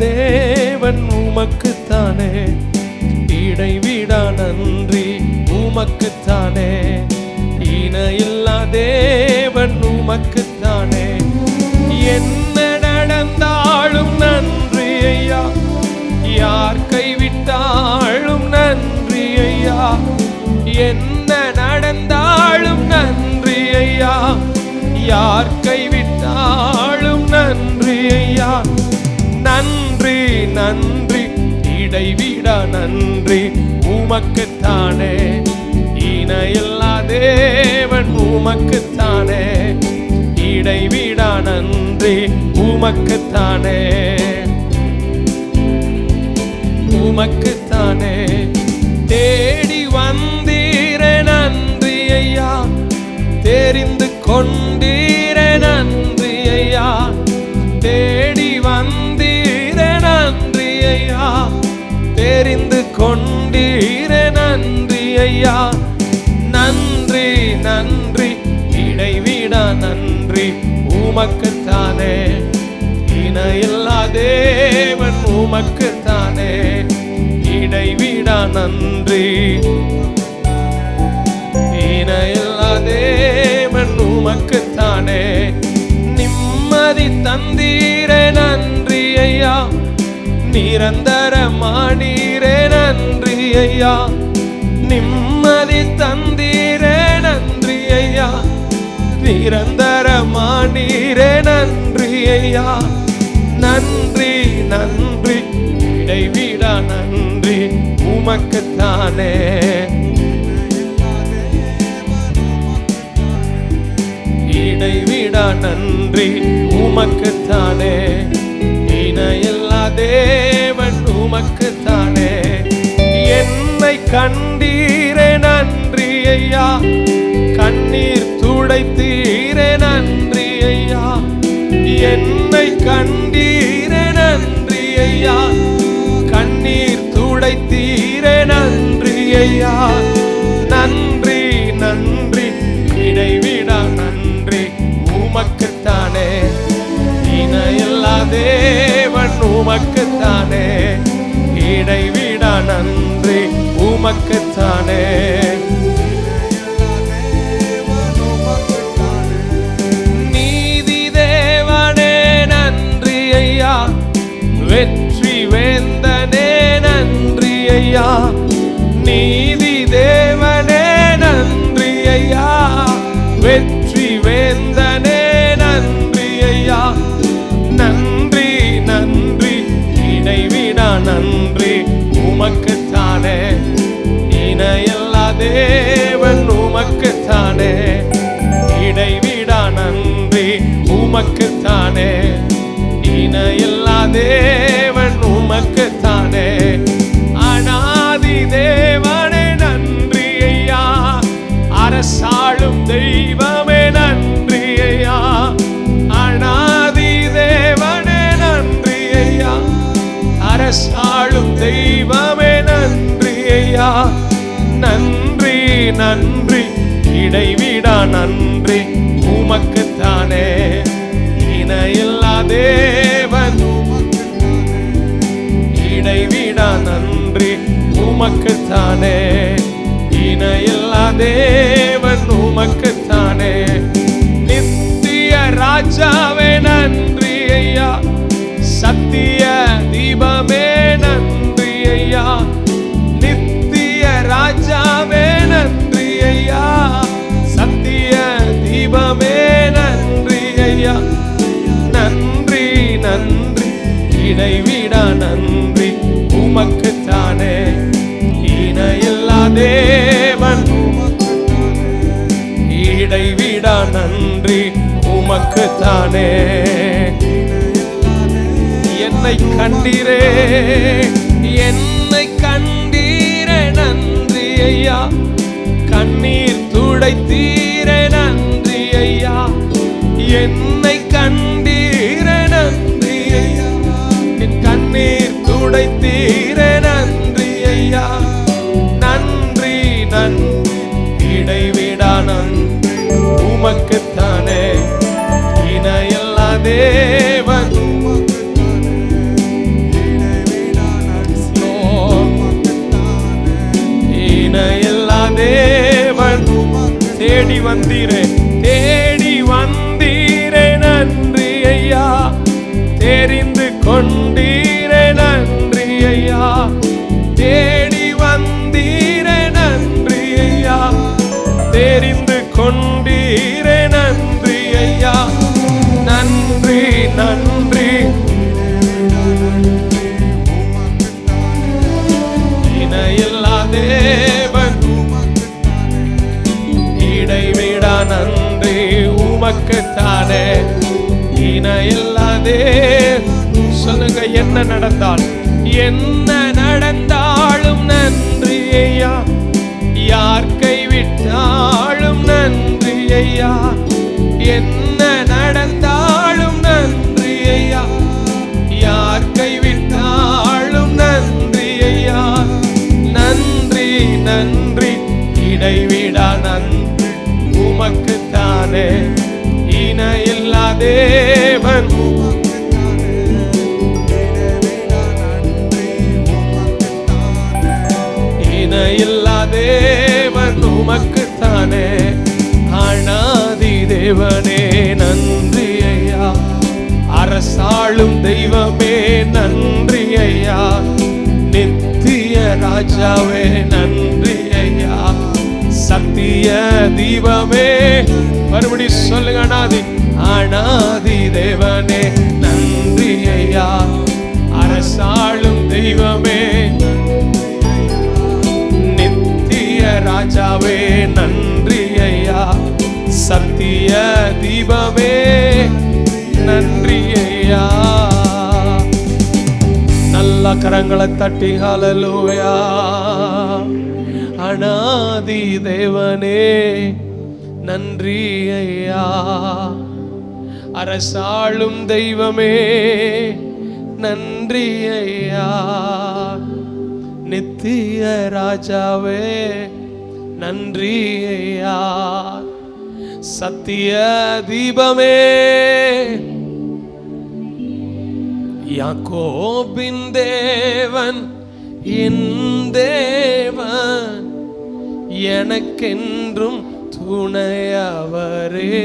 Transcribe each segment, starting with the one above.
தேவன் உமக்குத்தானே, இடைவிடா நன்றி உமக்குத்தானே, இணையில்லா தேவன் உமக்குத்தானே. என்ன நடந்தாலும் நன்றி ஐயா, யார் கைவிட்டாலும் நன்றி ஐயா, என்ன நடந்தாலும் நன்றி ஐயா, யார் கைவிட்டாலும் நன்றி ஐயா. நன்றி நன்றி இடைவிடா நன்றி உமக்குத்தானே, இணையில்லா தேவன் உமக்குத்தானே, இடைவிடா நன்றி உமக்குத்தானே, உமக்குத்தானே. தேடி வந்தீரே நன்றி ஐயா, தெரிந்து கொண்டீரே நன்றி ஐயா, தேடி வந்தீரே நன்றி ஐயா, தெரிந்து கொண்டீரே நன்றி ஐயா. நன்றி நன்றி இடைவிடா நன்றி உமக்குத்தானே, இணையில்லா தேவன் உமக்குத்தானே, இடைவிடா நன்றி, இணையில்லா தேவன் உமக்குத்தானே. நிம்மதி தந்தீரே நன்றி ஐயா, நிரந்தரமானீரே நன்றி ஐயா, நிம்மதி தந்தீரே நன்றி ஐயா, நிரந்தரமானீரே நன்றி ஐயா. நன்றி நன்றி இடைவிடா நன்றி உமக்குத்தானே, இடைவிடா நன்றி உமக்குத்தானே, இணையில்லா தேவன் உமக்குத்தானே. என்னை கண்டீரே நன்றி ஐயா, கண்ணீர் துடைத்தீரே நன்றி ஐயா, என்னை கண்டீரே நன்றி ஐயா, கண்ணீர் துடைத்தீரே நன்றி ஐயா. நன்றி நன்றி இடைவிடா நன்றி உமக்குத்தானே, இணையில்லா தேவன் உமக்குத்தானே, இடைவிடா நன்றி உமக்குத்தானே. நீதி தேவனே நன்றி ஐயா, வெற்றி வேந்தனே நன்றி ஐயா, நீதி தேவனே நன்றி ஐயா, வெற்றி வேந்தனே நன்றி ஐயா. நன்றி நன்றி இடைவிடா நன்றி உமக்குத்தானே, இணையில்லா தேவன் உமக்குத்தானே, இடைவிடா நன்றி உமக்குத்தானே, இணையில்லா தேவன் உமக்குத்தானே. அநாதி தேவனே நன்றி ஐயா, அரசாளும் தெய்வமே நன்றி ஐயா, அநாதி தேவனே நன்றி ஐயா, அரசாளும் தெய்வமே நன்றி ஐயா. நன்றி நன்றி இடைவிடா நன்றி உமக்குத்தானே, இணையில்லா தேவன் இடைவிடா நன்றி உமக்குத்தானே, இணையில்லா தேவன் உமக்குத்தானே. நித்திய ராஜாவே நன்றி ஐயா, சத்திய தீபமே நன்றி ஐயா, நித்திய ராஜாவே நன்றி ஐயா, சத்திய தீபமே நன்றி ஐயா. நன்றி நன்றி இடைவிடா நன்றி உமக்குத்தானே, இணையில்லா தேவன் இடைவிடா நன்றி உமக்குத்தானே. என்னை கண்டீரே, என்னை கண்டீரே நன்றி ஐயா, கண்ணீர் துடைத்தீரே நன்றி ஐயா, என்னை கண்டீரே நன்றி ஐயா, என் கண்ணீர் துடைத்தீரே நன்றி ஐயா. நன்றி நன்றி இடைவிடா நன்றி உமக்குத்தானே, இணையில்லா தேவன் தேவன். தேடி வந்தீரே, தேடி வந்தீரே நன்றி ஐயா. தெரிந்து கொண்டீரே நன்றி ஐயா. தேடி வந்தீரே நன்றி ஐயா. தெரிந்து கொண்டீரே நன்றி ஐயா. நன்றி நன்றி. இணையில்லா தேவன், இடைவிடா நன்றி உமக்குத்தானே. இணையில்லாதே. சொல்லுங்க, என்ன நடந்தால் என்ன நடந்தாலும் நன்றி ஐயா. யார் கைவிட்டாலும் நன்றி ஐயா. என்ன நடந்தாலும் நன்றி ஐயா. யார் கைவிட்டாலும் நன்றி ஐயா. நன்றி நன்றி. இடைவிடா நன்றி உமக்குத்தானே. இணையில்லா தேவன், இணையில்லா தேவன் உமக்குத்தானே. அநாதி தேவனே நன்றி ஐயா. அரசாளும் தெய்வமே நன்றி ஐயா. நித்திய ராஜாவே நன்றி ஐயா. சத்திய தீபமே. மறுபடி சொல்லுங்க, அநாதி அநாதி தேவனே நன்றி ஐயா. அரசாளும் தெய்வமே, நித்திய ராஜாவே நன்றி ஐயா. சத்திய தீபமே நன்றி ஐயா. நல்ல கரங்களை தட்டி ஹல்லேலூயா. அநாதி தேவனே நன்றி ஐயா. அரசாளும் தெய்வமே நன்றி ஐயா. நித்திய ராஜாவே நன்றி ஐயா. சத்திய தீபமே. யாக்கோபின் தேவன் என் தேவன், எனக்கென்றும் துணையவரே.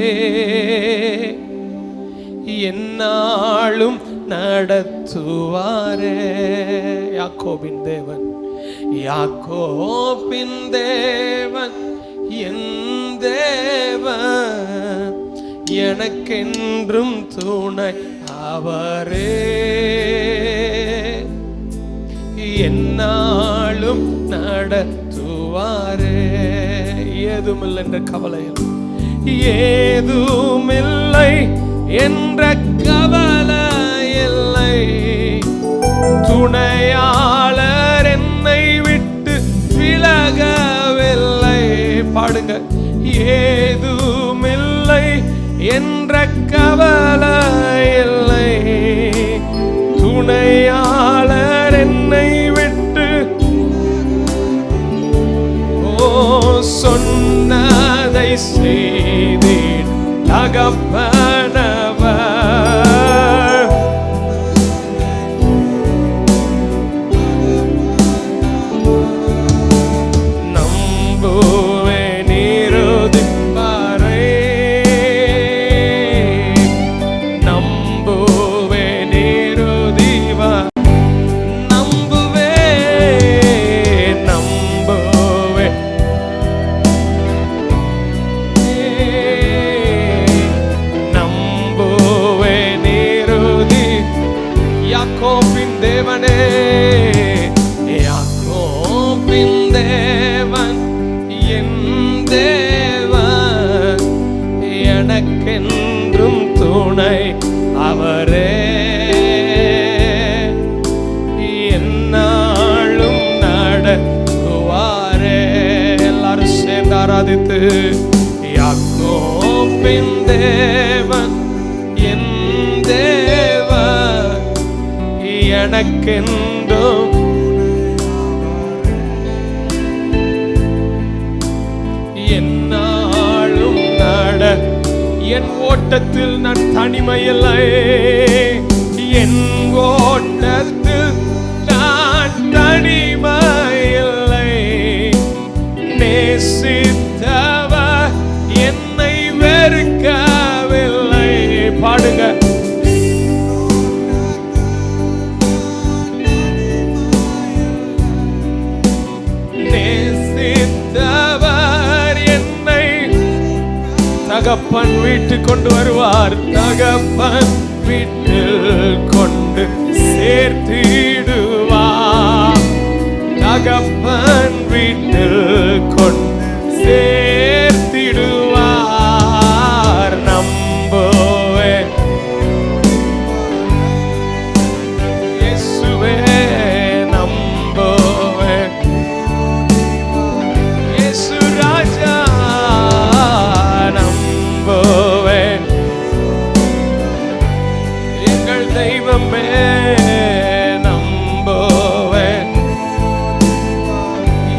என்னாலும் நடத்துவாரே. யாக்கோபின் தேவன், யாக்கோபின் தேவன் என் தேவன், எனக்கென்றும் துணை அவரே. என்னாலும் நடத்துவாரே. ஏதுமில்லை என்ற கவலையில், ஏதுமில்லை என்ற கவலை இல்லை. துணையாளர் என்னை விட்டு விலகவில்லை. பாடுங்க, ஏதுமில்லை என்ற கவலை இல்லை. துணையாளர் என்னை விட்டு சொன்னதை செய்தீர் தகப்பனவர். நம்புவேன் இறுதி வரை, நம்புவேன் இறுதி வரை. யாக்கோபின் தேவனே, யாக்கோபின் தேவன் என் தேவன், எனக்கென்றும் துணை அவரே. என்னாலும் நடத்துவாரே. எல்லாரும் சேர்ந்து ஆராதித்து, யாக்கோபின் தேவன் என் தேவன், எனக்கென்றும் என்னாலும் நட. என் ஓட்டத்தில் நான் தனிமையில்லை. என் ஓட்டத்தில் நான் தனிமையில்லை. நேச தகப்பன் வீட்டு கொண்டு வருவார். தகப்பன் வீட்டில் கொண்டு சேர்த்திடுவார். தகப்பன் வீட்டில் கொண்டு சேர்த்திடுவார். நம்புவேன் இயேசுவே, நம்புவேன் இயேசு ராஜா, நம்புவேன் எங்கள் தெய்வமே, நம்புவேன்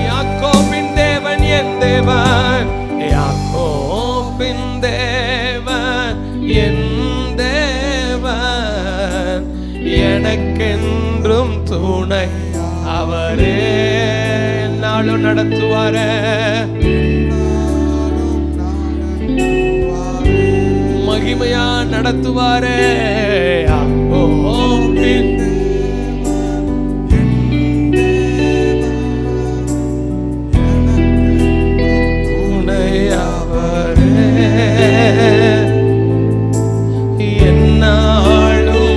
யாக்கோபின் தேவன் என் தேவன், யாக்கோபின் தேவன் என் தேவன், எனக்கென்றும் துணை அவரே, நாளும் நடத்துவாரே, மகிமையா நடத்துவாரே. யாக்கோபின் துணை அவரே, என்னாலும்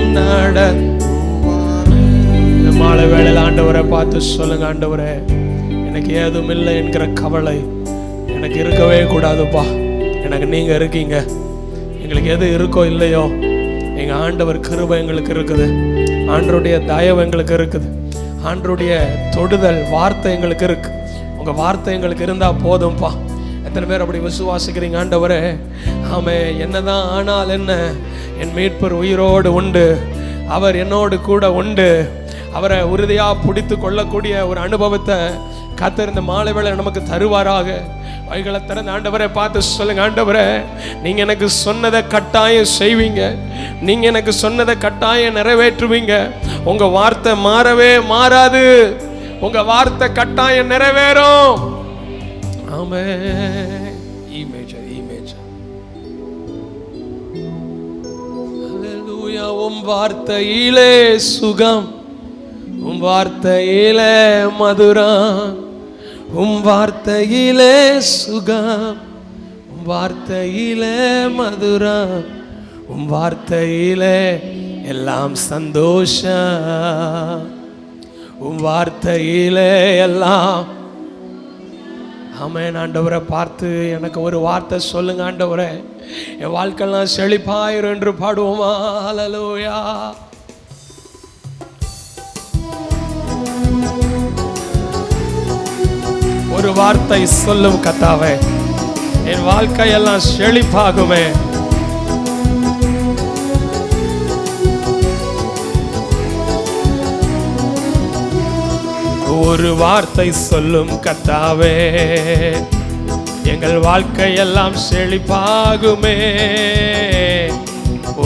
மாலை வேளையில் ஆண்டவரை பார்த்து சொல்லுங்க, ஆண்டவரே எனக்கு ஏதும் இல்லை என்கிற கவலை எனக்கு இருக்கவே கூடாதுப்பா. எனக்கு நீங்க இருக்கீங்க. எங்களுக்கு எது இருக்கோ இல்லையோ எங்க ஆண்டவர் கிருபை எங்களுக்கு இருக்குது. ஆண்டவருடைய தயவு எங்களுக்கு இருக்குது. ஆண்டவருடைய தொடுதல் வார்த்தை எங்களுக்கு இருக்கு. உங்க வார்த்தை எங்களுக்கு இருந்தா போதும்பா. எத்தனை பேர் அப்படி விசுவாசிக்கிறீங்க? ஆண்டவரே, ஆமே, என்னதான் ஆனால் என்ன, என் மீட்பர் உயிரோடு உண்டு, அவர் என்னோடு கூட உண்டு. அவரை உறுதியா பிடித்து கொள்ளக்கூடிய ஒரு அனுபவத்தை கர்த்தர் இந்த மாலை வேளை நமக்கு தருவாராக. வைகளை திறந்து ஆண்டவரை பார்த்து சொல்லுங்க, ஆண்டவரே நீங்க எனக்கு சொன்னதை கட்டாயம் செய்வீங்க. நீங்க எனக்கு சொன்னதை கட்டாயம் நிறைவேற்றுவீங்க. உங்க வார்த்தை மாறவே மாறாது. உங்க வார்த்தை கட்டாயம் நிறைவேறும். ஆமென். ஹல்லேலூயா. உம் வார்த்தையிலே சுகம், உம் வார்த்தையிலே மதுரம், உம் வார்த்தையிலே சுகம், உம் வார்த்தையிலே மதுரம், உம் வார்த்தையிலே எல்லாம் சந்தோஷம், உம் வார்த்தையிலே எல்லாம். ஆமென். ஆண்டவரை பார்த்து எனக்கு ஒரு வார்த்தை சொல்லுங்க, ஆண்டவரே என் வாழ்க்கையெல்லாம் செழிப்பாயிரும் என்று பாடுவோமா? ஹல்லேலூயா. ஒரு வார்த்தை சொல்லும் கர்த்தாவே, என் வாழ்க்கையெல்லாம் செழிப்பாகுமே. ஒரு வார்த்தை சொல்லும் கர்த்தாவே, எங்கள் வாழ்க்கையெல்லாம் செழிப்பாகுமே.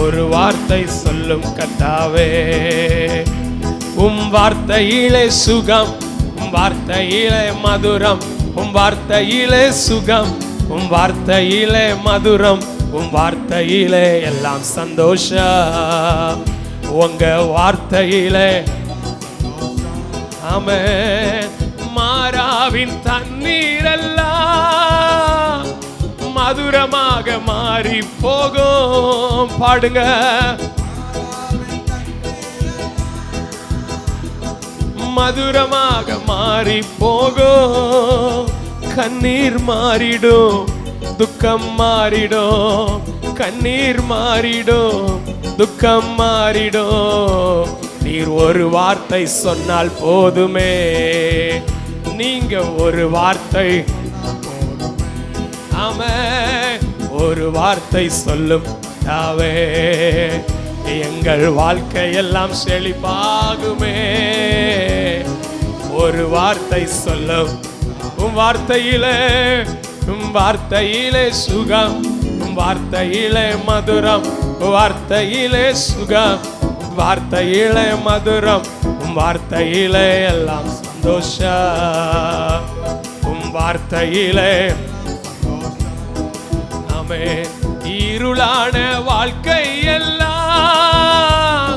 ஒரு வார்த்தை சொல்லும் கர்த்தாவே, உம் வார்த்தையிலே சுகம், உம் வார்த்தையிலே மதுரம், உம் வார்த்தையிலே சுகம், உம் வார்த்தையிலே மதுரம், உம் வார்த்தையிலே எல்லாம் சந்தோஷம், உங்க வார்த்தையிலே. ஆமென். மாறாவின் தண்ணீரெல்லாம் மதுரமாக மாறி போகும். பாடுங்க. மதுரமாக மாறி போகும். கண்ணீர் மாறிடும், துக்கம் மாறிடும். கண்ணீர் மாறிடும், துக்கம் மாறிடும். நீர் ஒரு வார்த்தை சொன்னால் போதுமே. நீங்க ஒரு வார்த்தை. ஆமென். ஒரு வார்த்தை சொல்லும் தாவே, எங்கள் வாழ்க்கையெல்லாம் செழிப்பாகுமே. ஒரு வார்த்தை சொல்லும். உம் வார்த்தையிலே, உம் வார்த்தையிலே சுகம், உம் வார்த்தையிலே மதுரம், வார்த்தையிலே சுகம், வார்த்தையிலே மதுரம், உம் வார்த்தையிலே எல்லாம் சந்தோஷம், உம் வார்த்தையிலே. ஆமென். இருளான வாழ்க்கை எல்லாம்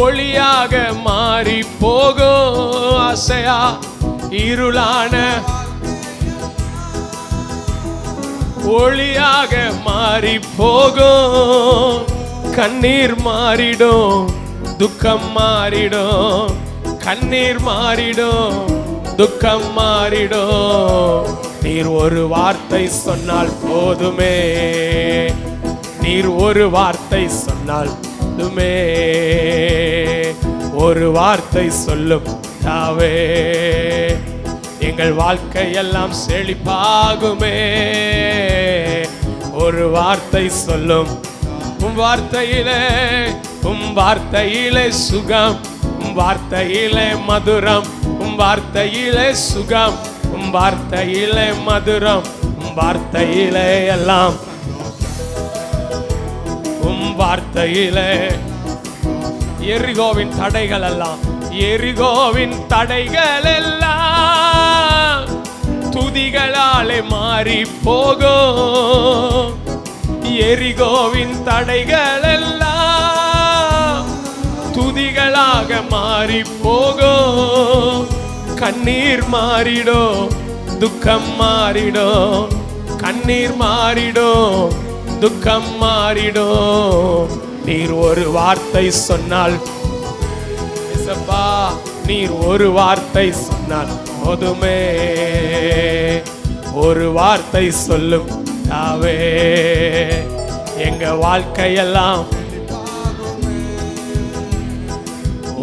ஒளியாக மாறி போகும். ஆசையா இருளான ஒளியாக மாறி போகும். கண்ணீர் மாறிடும், துக்கம் மாறிடும். கண்ணீர் மாறிடும், துக்கம் மாறிடும். நீர் ஒரு வார்த்தை சொன்னால் போதுமே, நீர் ஒரு வார்த்தை சொன்னால் போதுமே. ஒரு வார்த்தை சொல்லும் தாவே, எங்கள் வாழ்க்கையெல்லாம் செழிப்பாகுமே. ஒரு வார்த்தை சொல்லும், உம் வார்த்தையிலே, உம் வார்த்தையிலே சுகம், உம் வார்த்தையிலே மதுரம், உம் வார்த்தையிலே சுகம், உம் வார்த்தையிலே மதுரம், உம் வார்த்தையிலே எல்லாம், உம் வார்த்தையிலே. எரிகோவின் தடைகள் எல்லாம், எரிகோவின் தடைகள் எல்லாம் துதிகளாலே மாறி போகும். எரிகோவின் தடைகள் எல்லாம் துதிகளாக மாறி போகும். கண்ணீர் மாறிடும், துக்கம் மாறிடும். கண்ணீர் மாறிடும், துக்கம் மாறிடும். நீர் ஒரு வார்த்தை சொன்னால், இயேசப்பா நீர் ஒரு வார்த்தை சொன்னால் போதுமே. ஒரு வார்த்தை சொல்லும் தாவே, எங்க வாழ்க்கையெல்லாம்.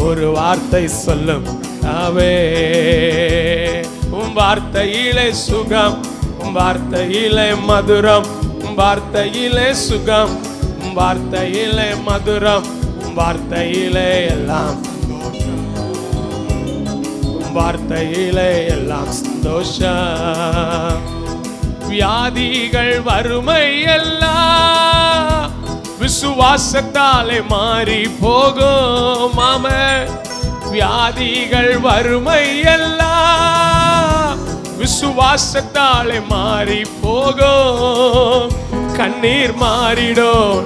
ஒரு வார்த்தை சொல்லும் தாவே, உம் வார்த்தையிலே சுகம், உம் வார்த்தையிலே மதுரம், உம் வார்த்தையிலே சுகம், உம் வார்த்தையிலே மதுரம், உம் வார்த்தையிலே எல்லாம், உம் வார்த்தையிலே எல்லாம் சந்தோஷம். வியாதிகள் வறுமை எல்லாம் விசுவாசத்தாலே மாறி போகும். ஆமென். வியாதிகள் வறுமை எல்லாம் விசுவாசத்தாலே மாறி போகும். கண்ணீர் மாறிடும்,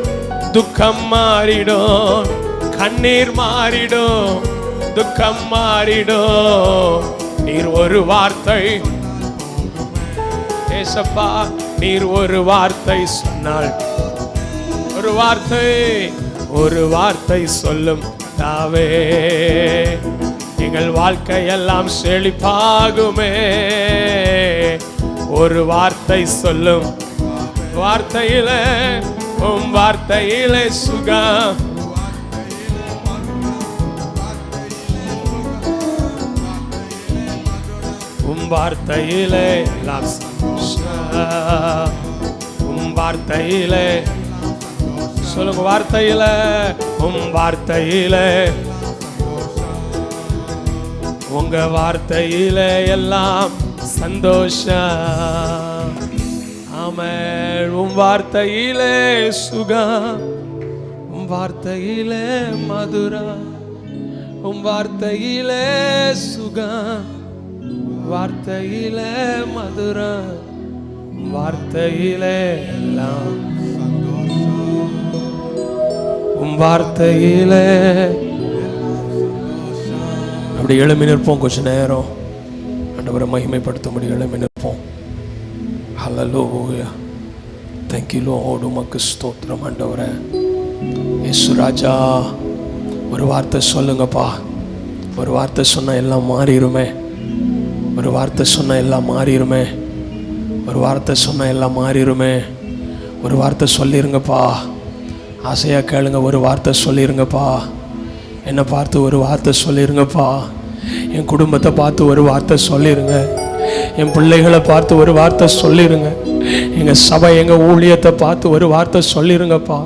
துக்கம் மாறிடும். கண்ணீர் மாறிடும், துக்கம் மாறிடும். நீர் ஒரு வார்த்தை, ஏசப்பா நீர் ஒரு வார்த்தை சொன்னால், ஒரு வார்த்தை, ஒரு வார்த்தை சொல்லும் தாவே, எங்கள் வாழ்க்கையெல்லாம் செழிப்பாகுமே. ஒரு வார்த்தை சொல்லும், வார்த்தையிலே, உம் வார்த்தையிலே சுகம், உம் வார்த்தையிலே எல்லாம் சந்தோஷம். உம் வார்த்தையிலே சொல்லுங்க, வார்த்தையிலே, உம் வார்த்தையிலே, உங்க வார்த்தையிலே எல்லாம் சந்தோஷம். ஆமென். உம் வார்த்தையிலே சுகம், உம் வார்த்தையிலே மதுரம், உம் வார்த்தையிலே சுகம், வார்த்தையிலே மதுரம், வார்த்தையிலே எல்லாம், உம் வார்த்தையிலே. அப்படி எழும்பி நிற்போம் கொஞ்ச நேரம், ஆண்டவரை மகிமைப்படுத்த முடியும். எழும்பி நிற்போம். ஹல்லேலூயா. Thank you Lord. உமக்கு ஸ்தோத்திரம் ஆண்டவரே. இயேசு ராஜா, ஒரு வார்த்தை சொல்லுங்கப்பா. ஒரு வார்த்தை சொன்னா எல்லாம் மாறிடுமே. ஒரு வார்த்தை சொன்னா எல்லாம் மாறிடுமே. ஒரு வார்த்தை சொன்னா எல்லாம் மாறிடுமே. ஒரு வார்த்தை சொல்லிருங்கப்பா. ஆசையா கேளுங்க. ஒரு வார்த்தை சொல்லிருங்கப்பா. என்னை பார்த்து ஒரு வார்த்தை சொல்லிருங்கப்பா. என் குடும்பத்தை பார்த்து ஒரு வார்த்தை சொல்லிருங்க. என் பிள்ளைகளை பார்த்து ஒரு வார்த்தை சொல்லிருங்க. எங்கள் சபை, எங்கள் ஊழியத்தை பார்த்து ஒரு வார்த்தை சொல்லிருங்கப்பா.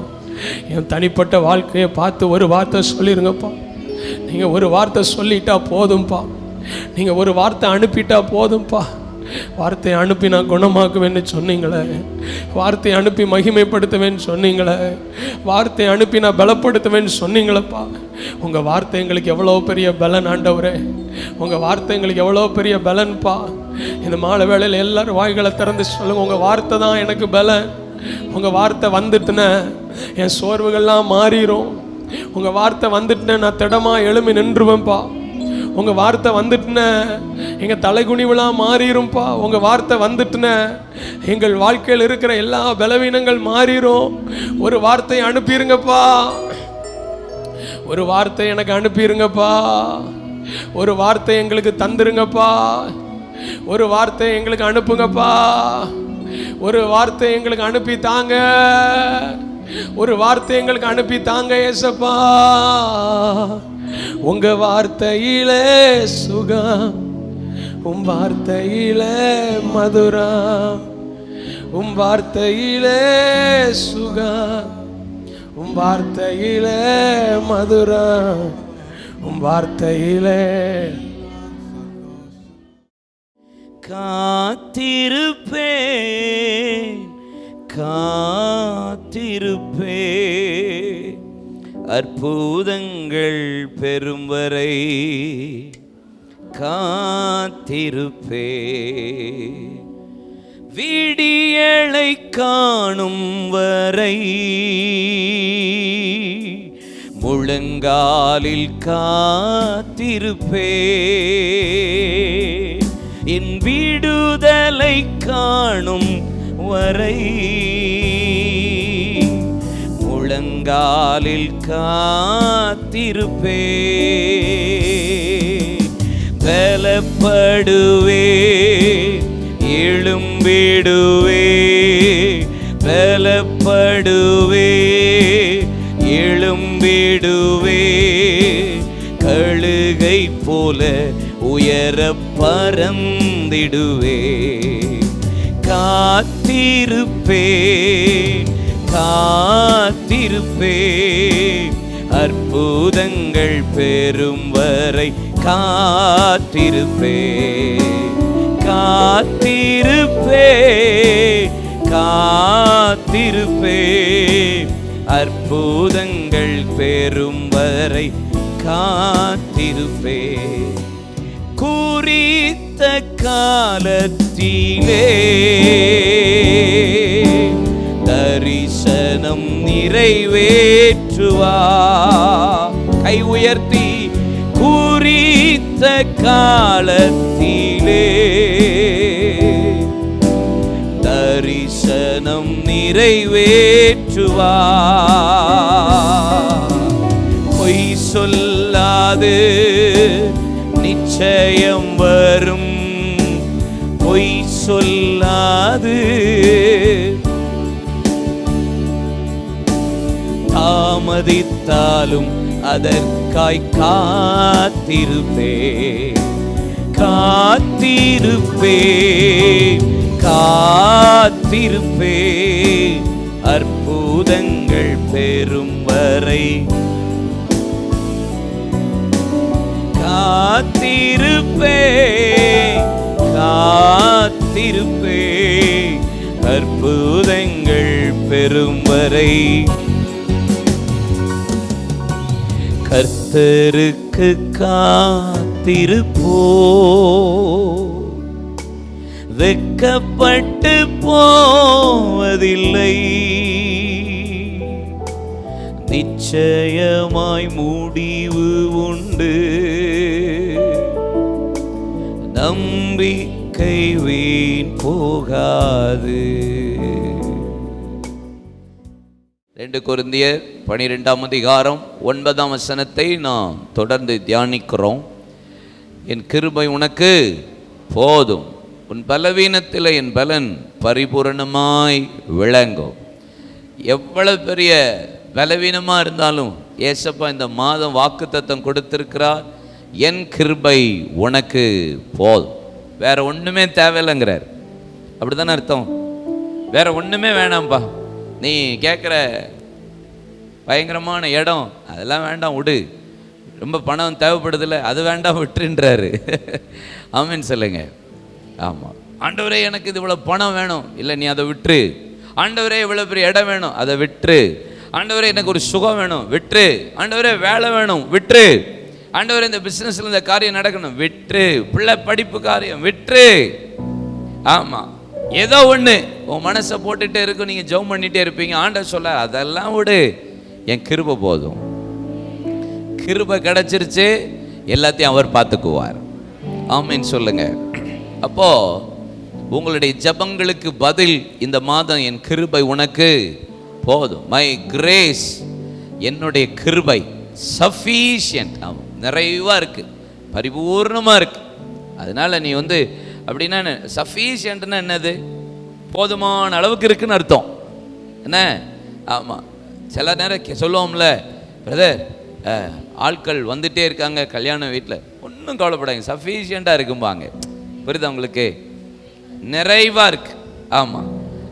என் தனிப்பட்ட வாழ்க்கையை பார்த்து ஒரு வார்த்தை சொல்லிருங்கப்பா. நீங்கள் ஒரு வார்த்தை சொல்லிட்டா போதும்ப்பா. நீங்கள் ஒரு வார்த்தை அனுப்பிட்டா போதும்ப்பா. வார்த்தையை அனுப்பி நான் குணமாக்குவேன்னு சொன்னீங்களே, வார்த்தையை அனுப்பி மகிமைப்படுத்துவேன்னு சொன்னீங்களே, வார்த்தையை அனுப்பி நான் பலப்படுத்துவேன்னு சொன்னீங்களப்பா. உங்கள் வார்த்தை எங்களுக்கு எவ்வளோ பெரிய பலன் ஆண்டவரே. உங்கள் வார்த்தை எங்களுக்கு எவ்வளோ பெரிய பலன்ப்பா. இந்த மாலை வேளையில் எல்லாரும் வாய்களை திறந்து சொல்லுங்கள், உங்கள் வார்த்தை தான் எனக்கு பலன். உங்கள் வார்த்தை வந்துட்டுன என் சோர்வுகள்லாம் மாறிடும். உங்கள் வார்த்தை வந்துட்டுன நான் திடமாக எழும்பி நின்றுவேன்ப்பா. உங்கள் வார்த்தை வந்துட்டுன எங்க தலைகுனிவெல்லாம் மாறிடும்பா. உங்க வார்த்தை வந்துட்டுன எங்கள் வாழ்க்கையில் இருக்கிற எல்லா பலவீனங்கள் மாறிடும். ஒரு வார்த்தையை அனுப்பிடுங்கப்பா, ஒரு வார்த்தை எனக்கு அனுப்பிடுங்கப்பா, ஒரு வார்த்தை எங்களுக்கு தந்துருங்கப்பா, ஒரு வார்த்தை எங்களுக்கு அனுப்புங்கப்பா, ஒரு வார்த்தை எங்களுக்கு அனுப்பி தாங்க, ஒரு வார்த்தை எங்களுக்கு அனுப்பி தாங்க ஏசப்பா. உங்க வார்த்தையிலே சுகம், உம் வார்த்தையிலே மதுரம், உம் வார்த்தையிலே சுகம், உம் வார்த்தையிலே மதுரம், உம் வார்த்தையிலே காத்திருப்பேன் காத்திருப்பேன் அற்புதங்கள் பெறும் வரை காத்திருப்பேன் விடியலை காணும் வரை முழங்காலில் காத்திருப்பேன் என் விடுதலை காணும் வரை முழங்காலில் காத்திருப்பேன் பலப்படுவே எழும்பிடுவே பலப்படுவே எழும்பிடுவே கழுகை போல உயர பறந்திடுவே காத்திருப்பேன் காத்திருப்பேன் அற்புதங்கள் பெறும் வரை காத்திருப்பேன் காத்திருப்பேன் காத்திருப்பேன் அற்புதங்கள் பெறும் வரை காத்திருப்பேன் குறித்த காலத்திலே தரிசனம் நிறைவேற்றுவா கை உயர்த்தி குறித்த காலத்திலே தரிசனம் நிறைவேற்றுவா பொய் சொல்லாது நிச்சயம் வரும் பொய் சொல்லாது தாமதித்தாலும் அதற்காய் காத்திருப்பேன் காத்திருப்பேன் காத்திருப்பேன் அற்புதங்கள் பெறும் வரை காத்திருப்பேன் காத்திருப்பேன் அற்புதங்கள் பெறும் வரை கர்த்தருக்கு காத்திருப்போ வெட்கப்பட்டு போவதில்லை நிச்சயமாய் முடிவு உண்டு நம்பிக்கை வீண் போகாது. 2 கொரிந்தியர் 12ஆம் அதிகாரம் 9ஆம் வசனத்தை நாம் தொடர்ந்து தியானிக்கிறோம். என் கிருபை உனக்கு போதும், உன் பலவீனத்தில் என் பலன் பரிபூரணமாய் விளங்கும். எவ்வளவு பெரிய பலவீனமாக இருந்தாலும் ஏசப்பா இந்த மாதம் வாக்குத்தத்தம் கொடுத்திருக்கிறார், என் கிருபை உனக்கு போதும், வேற ஒன்றுமே தேவையில்லைங்கிறார். அப்படி தானே அர்த்தம்? வேற ஒன்றுமே வேணாம்ப்பா, நீ கேட்குற பயங்கரமான இடம் அதெல்லாம் வேண்டாம் விடு, ரொம்ப பணம் தேவைப்படுதில்ல அது வேண்டாம் விட்டுன்றாரு. ஆமீன் சொல்லுங்க. ஆமாம், ஆண்டவரே எனக்கு இது இவ்வளோ பணம் வேணும், இல்லை நீ அதை விட்டுரு. ஆண்டவரே இவ்வளோ பெரிய இடம் வேணும், அதை விட்டுரு. ஆண்டவரே எனக்கு ஒரு சுகம் வேணும், விட்டுரு. ஆண்டவரே வேலை வேணும், விட்டுரு. ஆண்டவரே இந்த பிஸ்னஸில் இந்த காரியம் நடக்கணும், விட்டுரு. பிள்ளை படிப்பு காரியம் விட்டுரு. ஆமாம், ஏதோ ஒன்று உன் மனசை போட்டுகிட்டே இருக்கும், நீங்கள் ஜெபம் பண்ணிகிட்டே இருப்பீங்க. ஆண்டவர் சொல்ல அதெல்லாம் விடு, என் கிருபை போதும். கிருபை கிடச்சிருச்சு, எல்லாத்தையும் அவர் பார்த்துக்குவார். ஆமென் சொல்லுங்க. அப்போ உங்களுடைய ஜெபங்களுக்கு பதில் இந்த மாதம் என் கிருபை உனக்கு போதும். மை கிரேஸ், என்னுடைய கிருபை சஃபிஷியன்ட், நிறைவா இருக்கு, பரிபூர்ணமா இருக்கு. அதனால நீ அப்படின்னா சஃபிஷியன்ட்னா என்னது? போதுமான அளவுக்கு இருக்குன்னு அர்த்தம் என்ன? ஆமாம், சில நேரம் சொல்லுவோம்ல, பிரதர் ஆட்கள் வந்துட்டே இருக்காங்க கல்யாண வீட்டில், ஒன்றும் கவலைப்படாங்க, சஃபிஷியண்ட்டாக இருக்கும்பாங்க. புரியுதா உங்களுக்கு? நிறைவாக இருக்கு. ஆமாம்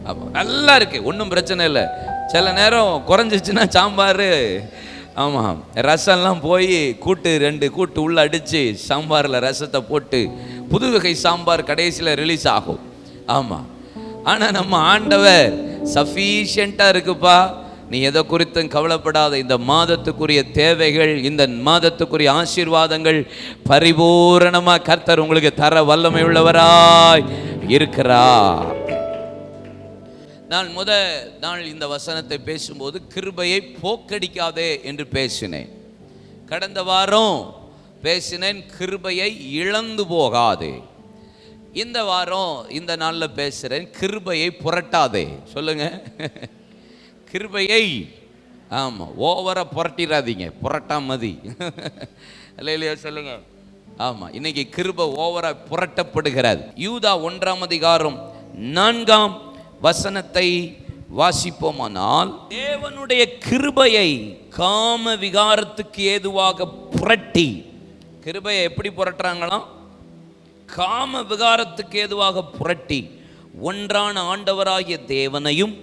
ஆமாம், நல்லா இருக்கு, ஒன்றும் பிரச்சனை இல்லை. சில நேரம் குறைஞ்சிச்சுன்னா சாம்பார், ஆமாம், ரசம்லாம் போய் கூட்டு 2 கூட்டு உள்ள அடித்து சாம்பாரில் ரசத்தை போட்டு புது வகை சாம்பார் கடைசியில் ரிலீஸ் ஆகும். ஆமாம், ஆனால் நம்ம ஆண்டவர் சஃபிஷியண்ட்டாக இருக்குப்பா, நீ எதை குறித்தும் கவலைப்படாத, இந்த மாதத்துக்குரிய தேவைகள், இந்த மாதத்துக்குரிய ஆசீர்வாதங்கள் பரிபூரணமாக கர்த்தர் உங்களுக்கு தர வல்லமை உள்ளவராய் இருக்கிறார். நான் நாள் இந்த வசனத்தை பேசும்போது கிருபையை போக்கடிக்காதே என்று பேசினேன். கடந்த வாரம் பேசினேன் கிருபையை இழந்து போகாதே. இந்த வாரம் இந்த நாளில் பேசுகிறேன் கிருபையை புரட்டாதே. சொல்லுங்க, கிருபையை ஆமாம் ஓவரா புரட்டிடாதீங்க, புரட்டாமதி இல்லையா? சொல்லுங்க. ஆமாம், இன்னைக்கு கிருபை ஓவரா புரட்டப்படுகிறது. யூதா 1ஆம் அதிகாரம் 4ஆம் வசனத்தை வாசிப்போமானால், தேவனுடைய கிருபையை காம விகாரத்துக்கு ஏதுவாக புரட்டி, கிருபையை எப்படி புரட்டுறாங்களாம்? காம விகாரத்துக்கு ஏதுவாக புரட்டி, ஒன்றான ஆண்டவராகிய தேவனையும்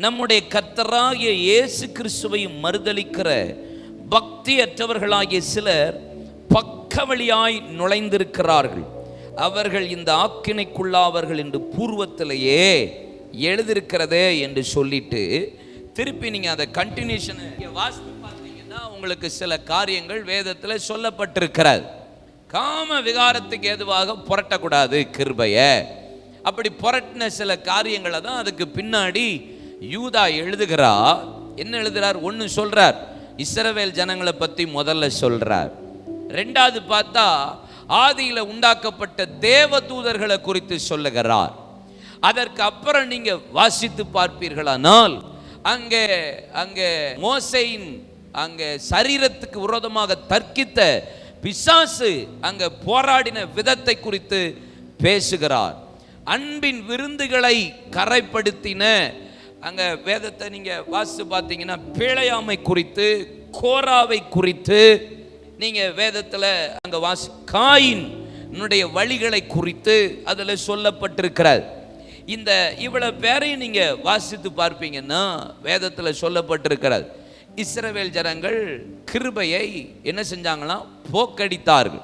நம்முடைய கர்த்தராகிய இயேசு கிறிஸ்துவையும் மறுதலிக்கிற பக்தியற்றவர்களாகிய சிலர் பக்க வழியாய் நுழைந்திருக்கிறார்கள். அவர்கள் இந்த ஆக்கினைக்குள்ளாவர்கள் என்று பூர்வத்திலேயே எழுதியிருக்கிறதே என்று சொல்லிட்டு திருப்பி நீங்க அதை கண்டினியூஷன் வாசித்து பார்த்தீங்கன்னா உங்களுக்கு சில காரியங்கள் வேதத்தில் சொல்லப்பட்டிருக்கிறது. காம விகாரத்துக்கு ஏதுவாக புரட்டக்கூடாது கிருபைய. அப்படி புரட்டின சில காரியங்களை தான் அதுக்கு பின்னாடி யூதா எழுதுகிறார். என்ன எழுதுறார்? ஒன்று சொல்றார், இஸ்ரவேல் ஜனங்களை பற்றி முதல்ல சொல்றார். ரெண்டாவது பார்த்தா ஆதியில உண்டாக்கப்பட்ட தேவ தூதர்களை குறித்து சொல்லுகிறார். அதற்கு அப்புறம் நீங்க வாசித்து பார்ப்பீர்களானால் அங்கே அங்கே மோசேயின் அங்கே சரீரத்துக்கு விரோதமாக தர்க்கித்த பிசாசு அங்க போராடின விதத்தை குறித்து பேசுகிறார். அன்பின் விருந்துகளை கரைப்படுத்தின அங்க வேதத்தை நீங்க வாசித்து பார்த்தீங்கன்னா பிழையாமை குறித்து, கோராவை குறித்து நீங்க வேதத்தில் அங்க காயின் வழிகளை குறித்து அதில் சொல்லப்பட்டிருக்கிறார். இந்த இவ்வளவு பேரையும் நீங்க வாசித்து பார்ப்பீங்கன்னா வேதத்தில் சொல்லப்பட்டிருக்கிறார். இஸ்ரவேல் ஜனங்கள் கிருபையை என்ன செஞ்சாங்களாம்? போக்கடித்தார்கள்.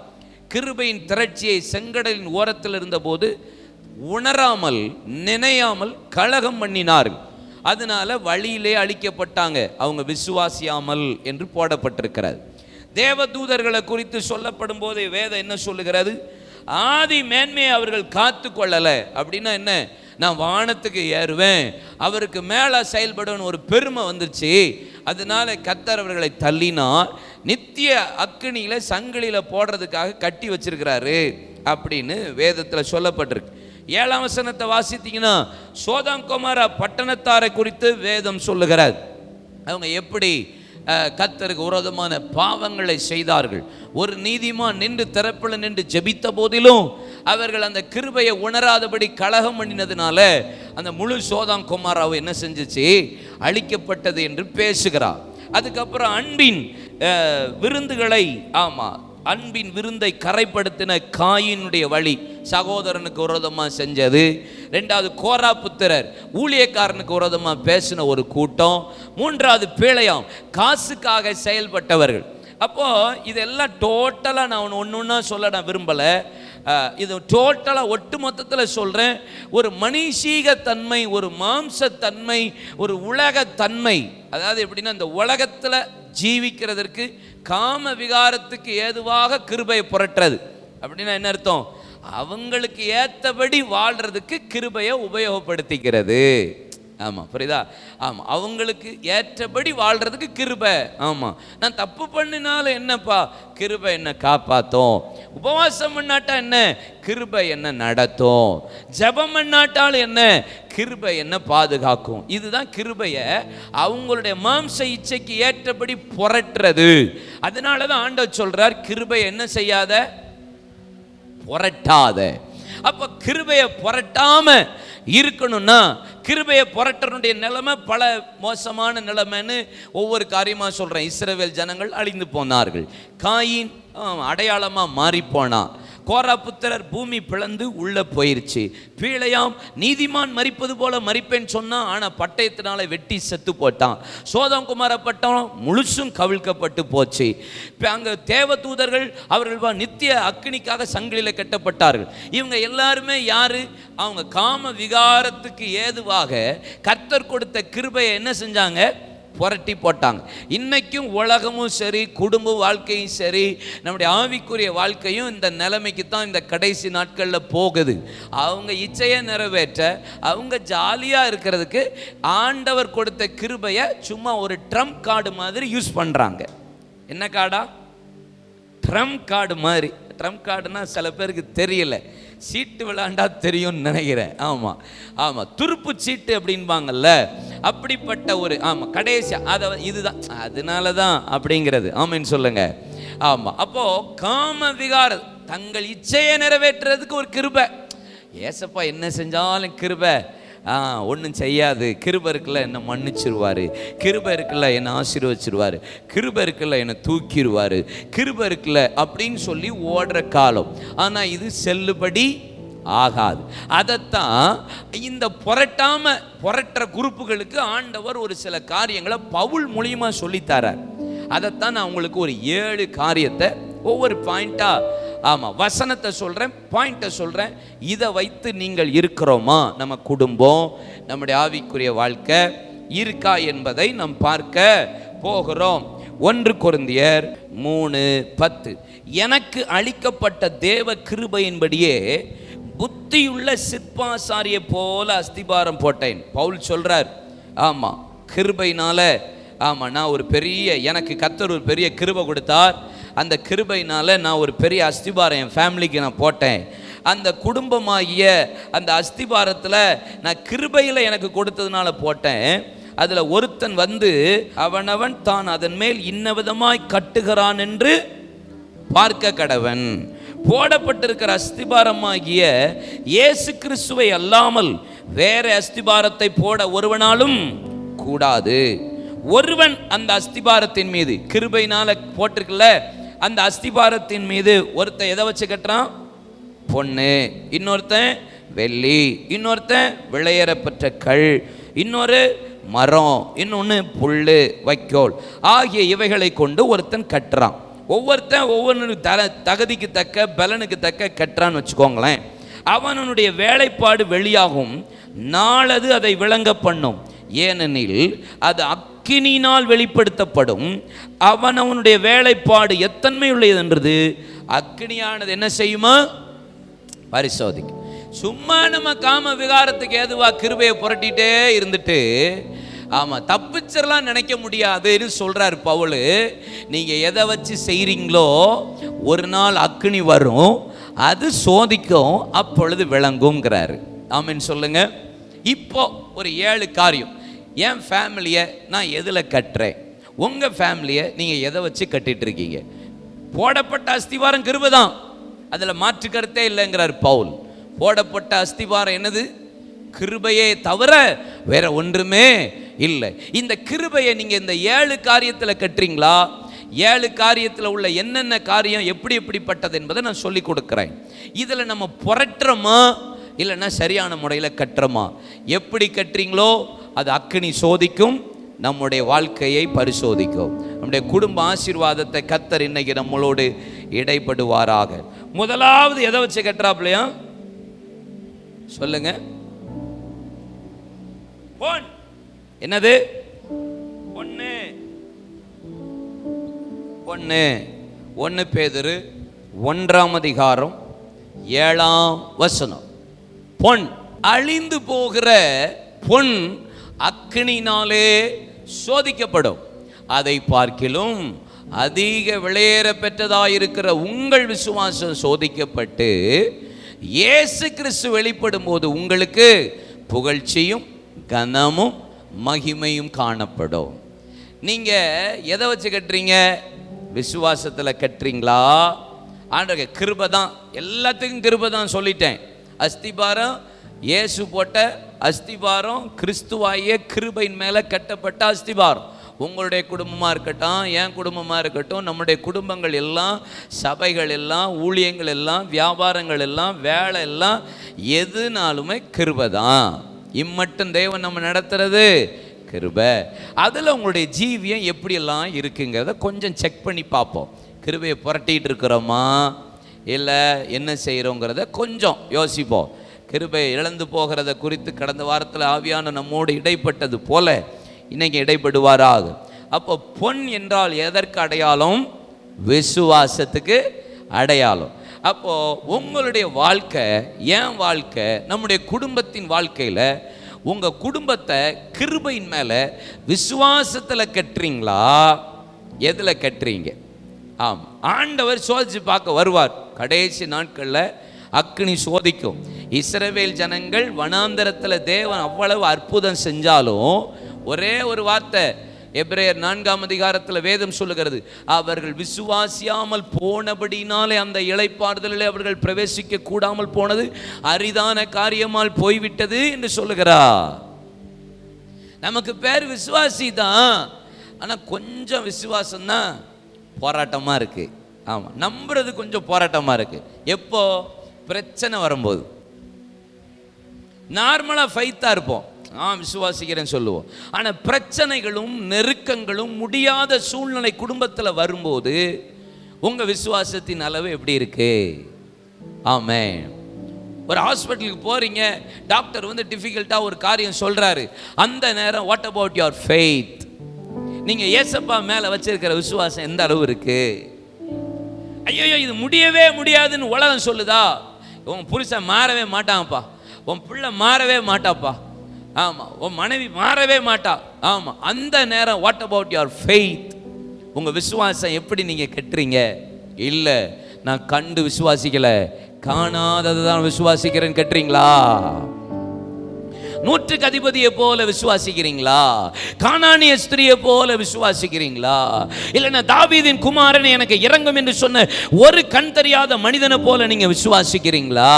கிருபையின் திரட்சியை செங்கடலின் ஓரத்தில் இருந்தபோது உணராமல் நினையாமல் கலகம் பண்ணினார்கள். அதனால வழியிலே அழிக்கப்பட்டாங்க. அவங்க விசுவாசியாமல் என்று போடப்பட்டிருக்கிறது. தேவ தூதர்களை குறித்து சொல்லப்படும் போது வேதம் என்ன சொல்லுகிறது? ஆதி மேன்மையை அவர்கள் காத்து கொள்ளல. அப்படின்னா என்ன? நான் வானத்துக்கு ஏறுவேன், அவருக்கு மேலே செயல்படும் ஒரு பெருமை வந்துருச்சு, அதனால கர்த்தர் அவர்களை தள்ளினார், நித்திய அக்கினியில சங்கிலியில போடுறதுக்காக கட்டி வச்சிருக்கிறாரு அப்படின்னு வேதத்தில் சொல்லப்பட்டிருக்கு. 7ஆம் வசனத்தை வாசித்தீங்கன்னா சோதோம் கொமோரா பட்டணத்தாரை குறித்து வேதம் சொல்லுகிறார். அவங்க எப்படி கர்த்தருக்கு விரோதமான பாவங்களை செய்தார்கள். ஒரு நீதிமான் நின்று திறப்பில் நின்று ஜெபித்த போதிலும் அவர்கள் அந்த கிருபையை உணராதபடி கலகம் பண்ணினதுனால அந்த முழு சோதோம் கொமோராவை என்ன செஞ்சிச்சு? அழிக்கப்பட்டது என்று பேசுகிறார். அதுக்கப்புறம் அன்பின் விருந்துகளை, அன்பின் விருந்தை கரைப்படுத்தின காயினுடைய வழி, சகோதரனுக்கு விரோதமாக செஞ்சது. ரெண்டாவது கோரா புத்திரர், ஊழியக்காரனுக்கு விரோதமாக பேசின ஒரு கூட்டம். மூன்றாவது பேழையாம், காசுக்காக செயல்பட்டவர்கள். அப்போ இதெல்லாம் டோட்டலாக நான் ஒன்று சொல்ல நான் விரும்பலை. இது டோட்டலாக ஒட்டு மொத்தத்தில் சொல்கிறேன். ஒரு மனுஷீக தன்மை, ஒரு மாம்சத்தன்மை, ஒரு உலகத்தன்மை. அதாவது எப்படின்னா இந்த உலகத்தில் ஜீவிக்கிறதற்கு காம விகாரத்துக்கு ஏதுவாக கிருபையை புரட்டுறது. அப்படின்னா என்ன அர்த்தம்? அவங்களுக்கு ஏற்றபடி வாழ்றதுக்கு கிருபையை உபயோகப்படுத்திக்கிறது. ஆமாம், புரியுதா? ஆமாம், அவங்களுக்கு ஏற்றபடி வாழ்கிறதுக்கு கிருபை. ஆமாம், நான் தப்பு பண்ணினாலும் என்னப்பா, கிருபை என்ன காப்பாற்றும். உபவாசம் பண்ணாட்டா என்ன, கிருபை என்ன நடத்தும். ஜெபம் பண்ணாட்டாலும் என்ன, கிருபை என்ன பாதுகாக்கும். இதுதான் கிருபையை அவங்களுடைய மாம்ச இச்சைக்கு ஏற்றபடி புரட்டுறது. அதனால தான் ஆண்டவர் சொல்றார், கிருபையை என்ன செய்யாத, புரட்டாத. அப்ப கிருபையை புரட்டாம இருக்கணும்னா, கிருபையை புரட்டனுடைய நிலைமை பல மோசமான நிலைமைன்னு ஒவ்வொரு காரியமா சொல்றேன். இஸ்ரவேல் ஜனங்கள் அழிந்து போனார்கள். காயின் அடையாளமா மாறி போனான். கோரா புத்திரர் பூமி பிளந்து உள்ள போயிருச்சு. பீழையாம் நீதிமான் மரிப்பது போல மரிப்பேன்னு சொன்னான், ஆனா பட்டயத்தினால வெட்டி செத்து போட்டான். சோதம் குமார பட்டம் முழுசும் கவிழ்க்கப்பட்டு போச்சு. அங்க தேவ தூதர்கள் அவர்கள் நித்திய அக்கினிக்காக சங்கிலில கட்டப்பட்டார்கள். இவங்க எல்லாருமே யாரு, அவங்க காம விகாரத்துக்கு ஏதுவாக கர்த்தர் கொடுத்த கிருபையை என்ன செஞ்சாங்க, புரட்டி போட்டாங்க. இன்னைக்கும் உலகமும் சரி, குடும்ப வாழ்க்கையும் சரி, நம்முடைய ஆவிக்குரிய வாழ்க்கையும் இந்த நிலைமைக்கு தான் இந்த கடைசி நாட்களில் போகுது. அவங்க இச்சையை நிறைவேற்ற, அவங்க ஜாலியாக இருக்கிறதுக்கு ஆண்டவர் கொடுத்த கிருபையை சும்மா ஒரு ட்ரம்ப் கார்டு மாதிரி யூஸ் பண்ணுறாங்க. என்ன கார்டா, ட்ரம்ப் கார்டு மாதிரி. ட்ரம்ப் கார்டுனா சில பேருக்கு தெரியல, சீட்டு விளையாண்டா தெரியும்னு நினைக்கிறேன். ஆமாம் ஆமாம், துருப்பு சீட்டு அப்படின்பாங்கல்ல, அப்படிப்பட்ட ஒரு கடைசி அதை இதுதான், அதனால தான் அப்படிங்கிறது. ஆமான்னு சொல்லுங்க. ஆமாம், அப்போ காம விகாரம் தங்கள் இச்சையை நிறைவேற்றுறதுக்கு ஒரு கிருபை. ஏசப்பா என்ன செஞ்சாலும் கிருபை ஒன்றும் செய்யாது. கிருபை இருக்குல்ல என்னை மன்னிச்சிருவார், கிருபை இருக்குல்ல என்னை ஆசீர்வச்சிருவார், கிருபை இருக்குல்ல என்னை தூக்கிடுவார், கிருபை இருக்குல்ல அப்படின்னு சொல்லி ஓடுற காலம். ஆனால் இது செல்லுபடி ஆகாது. அதைத்தான் இந்த புரட்டுற குரூப்புகளுக்கு ஆண்டவர் ஒரு சில காரியங்களை பவுல் மூலியமா சொல்லித்தரார். அதைத்தான் நான் உங்களுக்கு ஒரு 7 காரியத்தை ஒவ்வொரு பாயிண்டா, வசனத்தை சொல்றேன், பாயிண்ட்டை சொல்றேன். இதை வைத்து நீங்கள் இருக்கிறோமா, நம்ம குடும்பம், நம்முடைய ஆவிக்குரிய வாழ்க்கை இருக்கா என்பதை நாம் பார்க்க போகிறோம். 1 கொரிந்தியர் 3:10, எனக்கு அளிக்கப்பட்ட தேவ கிருபையின்படியே புத்தியுள்ள சிற்பாசாரியை போல அஸ்திபாரம் போட்டேன். பவுல் சொல்றார். ஆமாம், கிருபையினால நான் ஒரு பெரிய, எனக்கு கர்த்தர் ஒரு பெரிய கிருபை கொடுத்தார். அந்த கிருபையினால நான் ஒரு பெரிய அஸ்திபாரம் என் ஃபேமிலிக்கு நான் போட்டேன். அந்த குடும்பமாகிய அந்த அஸ்திபாரத்தில் நான் கிருபையில் எனக்கு கொடுத்ததுனால போட்டேன். அதில் ஒருத்தன் வந்து அவனவன் தான் அதன் மேல் இன்னவிதமாய் கட்டுகிறான் என்று பார்க்க கடவன். போடப்பட்டிருக்கிற அஸ்திபாரமாகிய இயேசு கிறிஸ்துவை அல்லாமல் வேற அஸ்திபாரத்தை போட ஒருவனாலும் கூடாது. ஒருவன் அந்த அஸ்திபாரத்தின் மீது, கிருபையினால போட்டிருக்கல அந்த அஸ்திபாரத்தின் மீது ஒருத்தன் எதை வச்சு கட்டுறான், பொண்ணு, இன்னொருத்தன் வெள்ளி, இன்னொருத்தன் விளையேறப்பட்ட கல், இன்னொரு மரம், இன்னொன்று புல் வைக்கோல் ஆகிய இவைகளை கொண்டு ஒருத்தன் கட்டுறான். ஒவ்வொருத்தன் ஒவ்வொரு தகுதிக்கு தக்க பலனுக்கு தக்க கட்டுறான்னு வச்சுக்கோங்களேன். அவனுடைய வேலைப்பாடு வெளியாகும், நாளது அதை விளங்க பண்ணும். ஏனெனில் அது அக்கினியினால் வெளிப்படுத்தப்படும். அவனுடைய வேலைப்பாடு எத்தன்மை உள்ளது என்றது அக்கினியானது என்ன செய்யுமா, பரிசோதிக்கும். சும்மா நம்ம காம விகாரத்துக்கு ஏதுவா கிருபையை புரட்டிட்டே இருந்துட்டு தப்பிச்சிடலாம் நினைக்க முடியாதுன்னு சொல்றாரு பவுல். நீங்க எதை வச்சு செய்றீங்களோ ஒரு நாள் அக்கினி வரும், அது சோதிக்கும், அப்பொழுது விளங்குங்கிறாரு. ஆமென் சொல்லுங்க. இப்போ ஒரு 7 காரியம். என் ஃபேமிலியை நான் எதில் கட்டுறேன், உங்கள் ஃபேமிலியை நீங்கள் எதை வச்சு கட்டிட்டு இருக்கீங்க? போடப்பட்ட அஸ்திவாரம் கிருபை தான், அதில் மாற்று கருத்தே இல்லைங்கிறார் பவுல். போடப்பட்ட அஸ்திவாரம் என்னது, கிருபையே தவிர வேற ஒன்றுமே இல்லை. இந்த கிருபையை நீங்கள் இந்த 7 காரியத்தில் கட்டுறீங்களா? 7 காரியத்தில் உள்ள என்னென்ன காரியம் எப்படி எப்படிப்பட்டது என்பதை நான் சொல்லி கொடுக்குறேன். இதில் நம்ம புரட்டுறோமா இல்லைன்னா சரியான முறையில் கட்டுறோமா? எப்படி கட்டுறீங்களோ அது அக்கினி சோதிக்கும், நம்முடைய வாழ்க்கையை பரிசோதிக்கும். நம்முடைய குடும்ப ஆசீர்வாதத்தை கர்த்தர் இன்னைக்கு நம்மளோடு இடைப்படுவாராக. முதலாவது எதை வச்சு கட்டுறாப்லையா சொல்லுங்க? பொன். என்னது? பொண்ணு. பொண்ணு. 1 பேதுரு 1:7 பொன். அழிந்து போகிற பொன் அக்கினினாலே சோதிக்கப்படும். அதை பார்க்கிலும் அதிக விலையேற பெற்றதாயிருக்கிற உங்கள் விசுவாசம் சோதிக்கப்பட்டு இயேசு கிறிஸ்து வெளிப்படும் போது உங்களுக்கு புகழ்ச்சியும் கனமும் மகிமையும் காணப்படும். நீங்க எதை வச்சு கட்டுறீங்க? விசுவாசத்தில் கட்டுறீங்களா? ஆண்டவர் கிருபை தான், எல்லாத்துக்கும் கிருபை தான் சொல்லிட்டேன். அஸ்திபாரம் இயேசு போட்ட அஸ்திபாரம், கிறிஸ்துவாகிய கிருபையின் மேலே கட்டப்பட்ட அஸ்திபாரம். உங்களுடைய குடும்பமாக இருக்கட்டும், என் குடும்பமாக இருக்கட்டும், நம்முடைய குடும்பங்கள் எல்லாம், சபைகள் எல்லாம், ஊழியங்கள் எல்லாம், வியாபாரங்கள் எல்லாம், வேலை எல்லாம், எதுனாலுமே கிருபை தான். இம்மட்டும் தேவன் நம்ம நடத்துறது கிருபை. அதில் உங்களுடைய ஜீவியம் எப்படியெல்லாம் இருக்குங்கிறத கொஞ்சம் செக் பண்ணி பார்ப்போம். கிருபையை புரட்டிகிட்டு இருக்கிறோமா, இல்லை என்ன செய்கிறோங்கிறத கொஞ்சம் யோசிப்போம். கிருபை இழந்து போகிறத குறித்து கடந்த வாரத்தில் ஆவியான நம்மோடு இடைப்பட்டது போல இன்னைக்கு இடைப்படுவாராக. அப்போ பொன் என்றால் எதற்கு அடையாளம்? விசுவாசத்துக்கு அடையாளம். அப்போ உங்களுடைய வாழ்க்கை, என் வாழ்க்கை, நம்முடைய குடும்பத்தின் வாழ்க்கையில் உங்கள் குடும்பத்தை கிருபையின் மேலே விசுவாசத்தில் கட்டுறீங்களா, எதில் கட்டுறீங்க? ஆமாம், ஆண்டவர் சோதிச்சு பார்க்க வருவார். கடைசி நாட்களில் அக்கினி சோதிக்கும். இஸ்ரவேல் ஜனங்கள் வனாந்தரத்தில் தேவன் அவ்வளவு அற்புதம் செஞ்சாலும் ஒரே ஒரு வார்த்தை எபிரேயர் 4ஆம் அதிகாரத்தில் வேதம் சொல்லுகிறது, அவர்கள் விசுவாசியாமல் போனபடினாலே அந்த இளைப்பாறுதலில் அவர்கள் பிரவேசிக்க கூடாமல் போனது அரிதான காரியமால் போய்விட்டது என்று சொல்லுகிறார். நமக்கு பேர் விசுவாசி தான், ஆனால் கொஞ்சம் விசுவாசம் தான் போராட்டமாக இருக்குது. ஆமாம், நம்புறது கொஞ்சம் போராட்டமாக இருக்குது. எப்போ? பிரச்சனை வரும்போது. நார்மலாக ஃபைத்தாக இருப்போம், விசுவாசிக்கிறேன்னு சொல்லுவோம். ஆனால் பிரச்சனைகளும் நெருக்கங்களும் முடியாத சூழ்நிலை குடும்பத்தில் வரும்போது உங்கள் விசுவாசத்தின் அளவு எப்படி இருக்கு? ஆமென். ஒரு ஹாஸ்பிட்டலுக்கு போகிறீங்க, டாக்டர் வந்து டிஃபிகல்ட்டாக ஒரு காரியம் சொல்கிறாரு. அந்த நேரம் வாட் அபவுட் யுவர் ஃபெய்த்? நீங்கள் ஏசப்பா மேலே வச்சிருக்கிற விசுவாசம் எந்த அளவு இருக்கு? ஐயோ இது முடியவே முடியாதுன்னு உலகம் சொல்லுதா? உன் புருஷன் மாறவே மாட்டான்ப்பா, உன் பிள்ளை மாறவே மாட்டாப்பா, ஆமாம், உன் மனைவி மாறவே மாட்டா. ஆமாம், அந்த நேரம் வாட் அபவுட் யுவர் ஃபெய்த்? உங்கள் விசுவாசம் எப்படி நீங்கள் கட்டுறீங்க? இல்லை, நான் கண்டு விசுவாசிக்கலை, காணாததை தான் விசுவாசிக்கிறேன்னு கட்டுறீங்களா? நூற்றுக்கு அதிபதியை போல விசுவாசிக்கிறீங்களா? கானானிய ஸ்திரியை போல விசுவாசிக்கிறீங்களா? இல்லைன்னா தாவீதின் குமாரன் எனக்கு இறங்கும் என்று சொன்ன ஒரு கண் தெரியாத மனிதனை போல நீங்க விசுவாசிக்கிறீங்களா?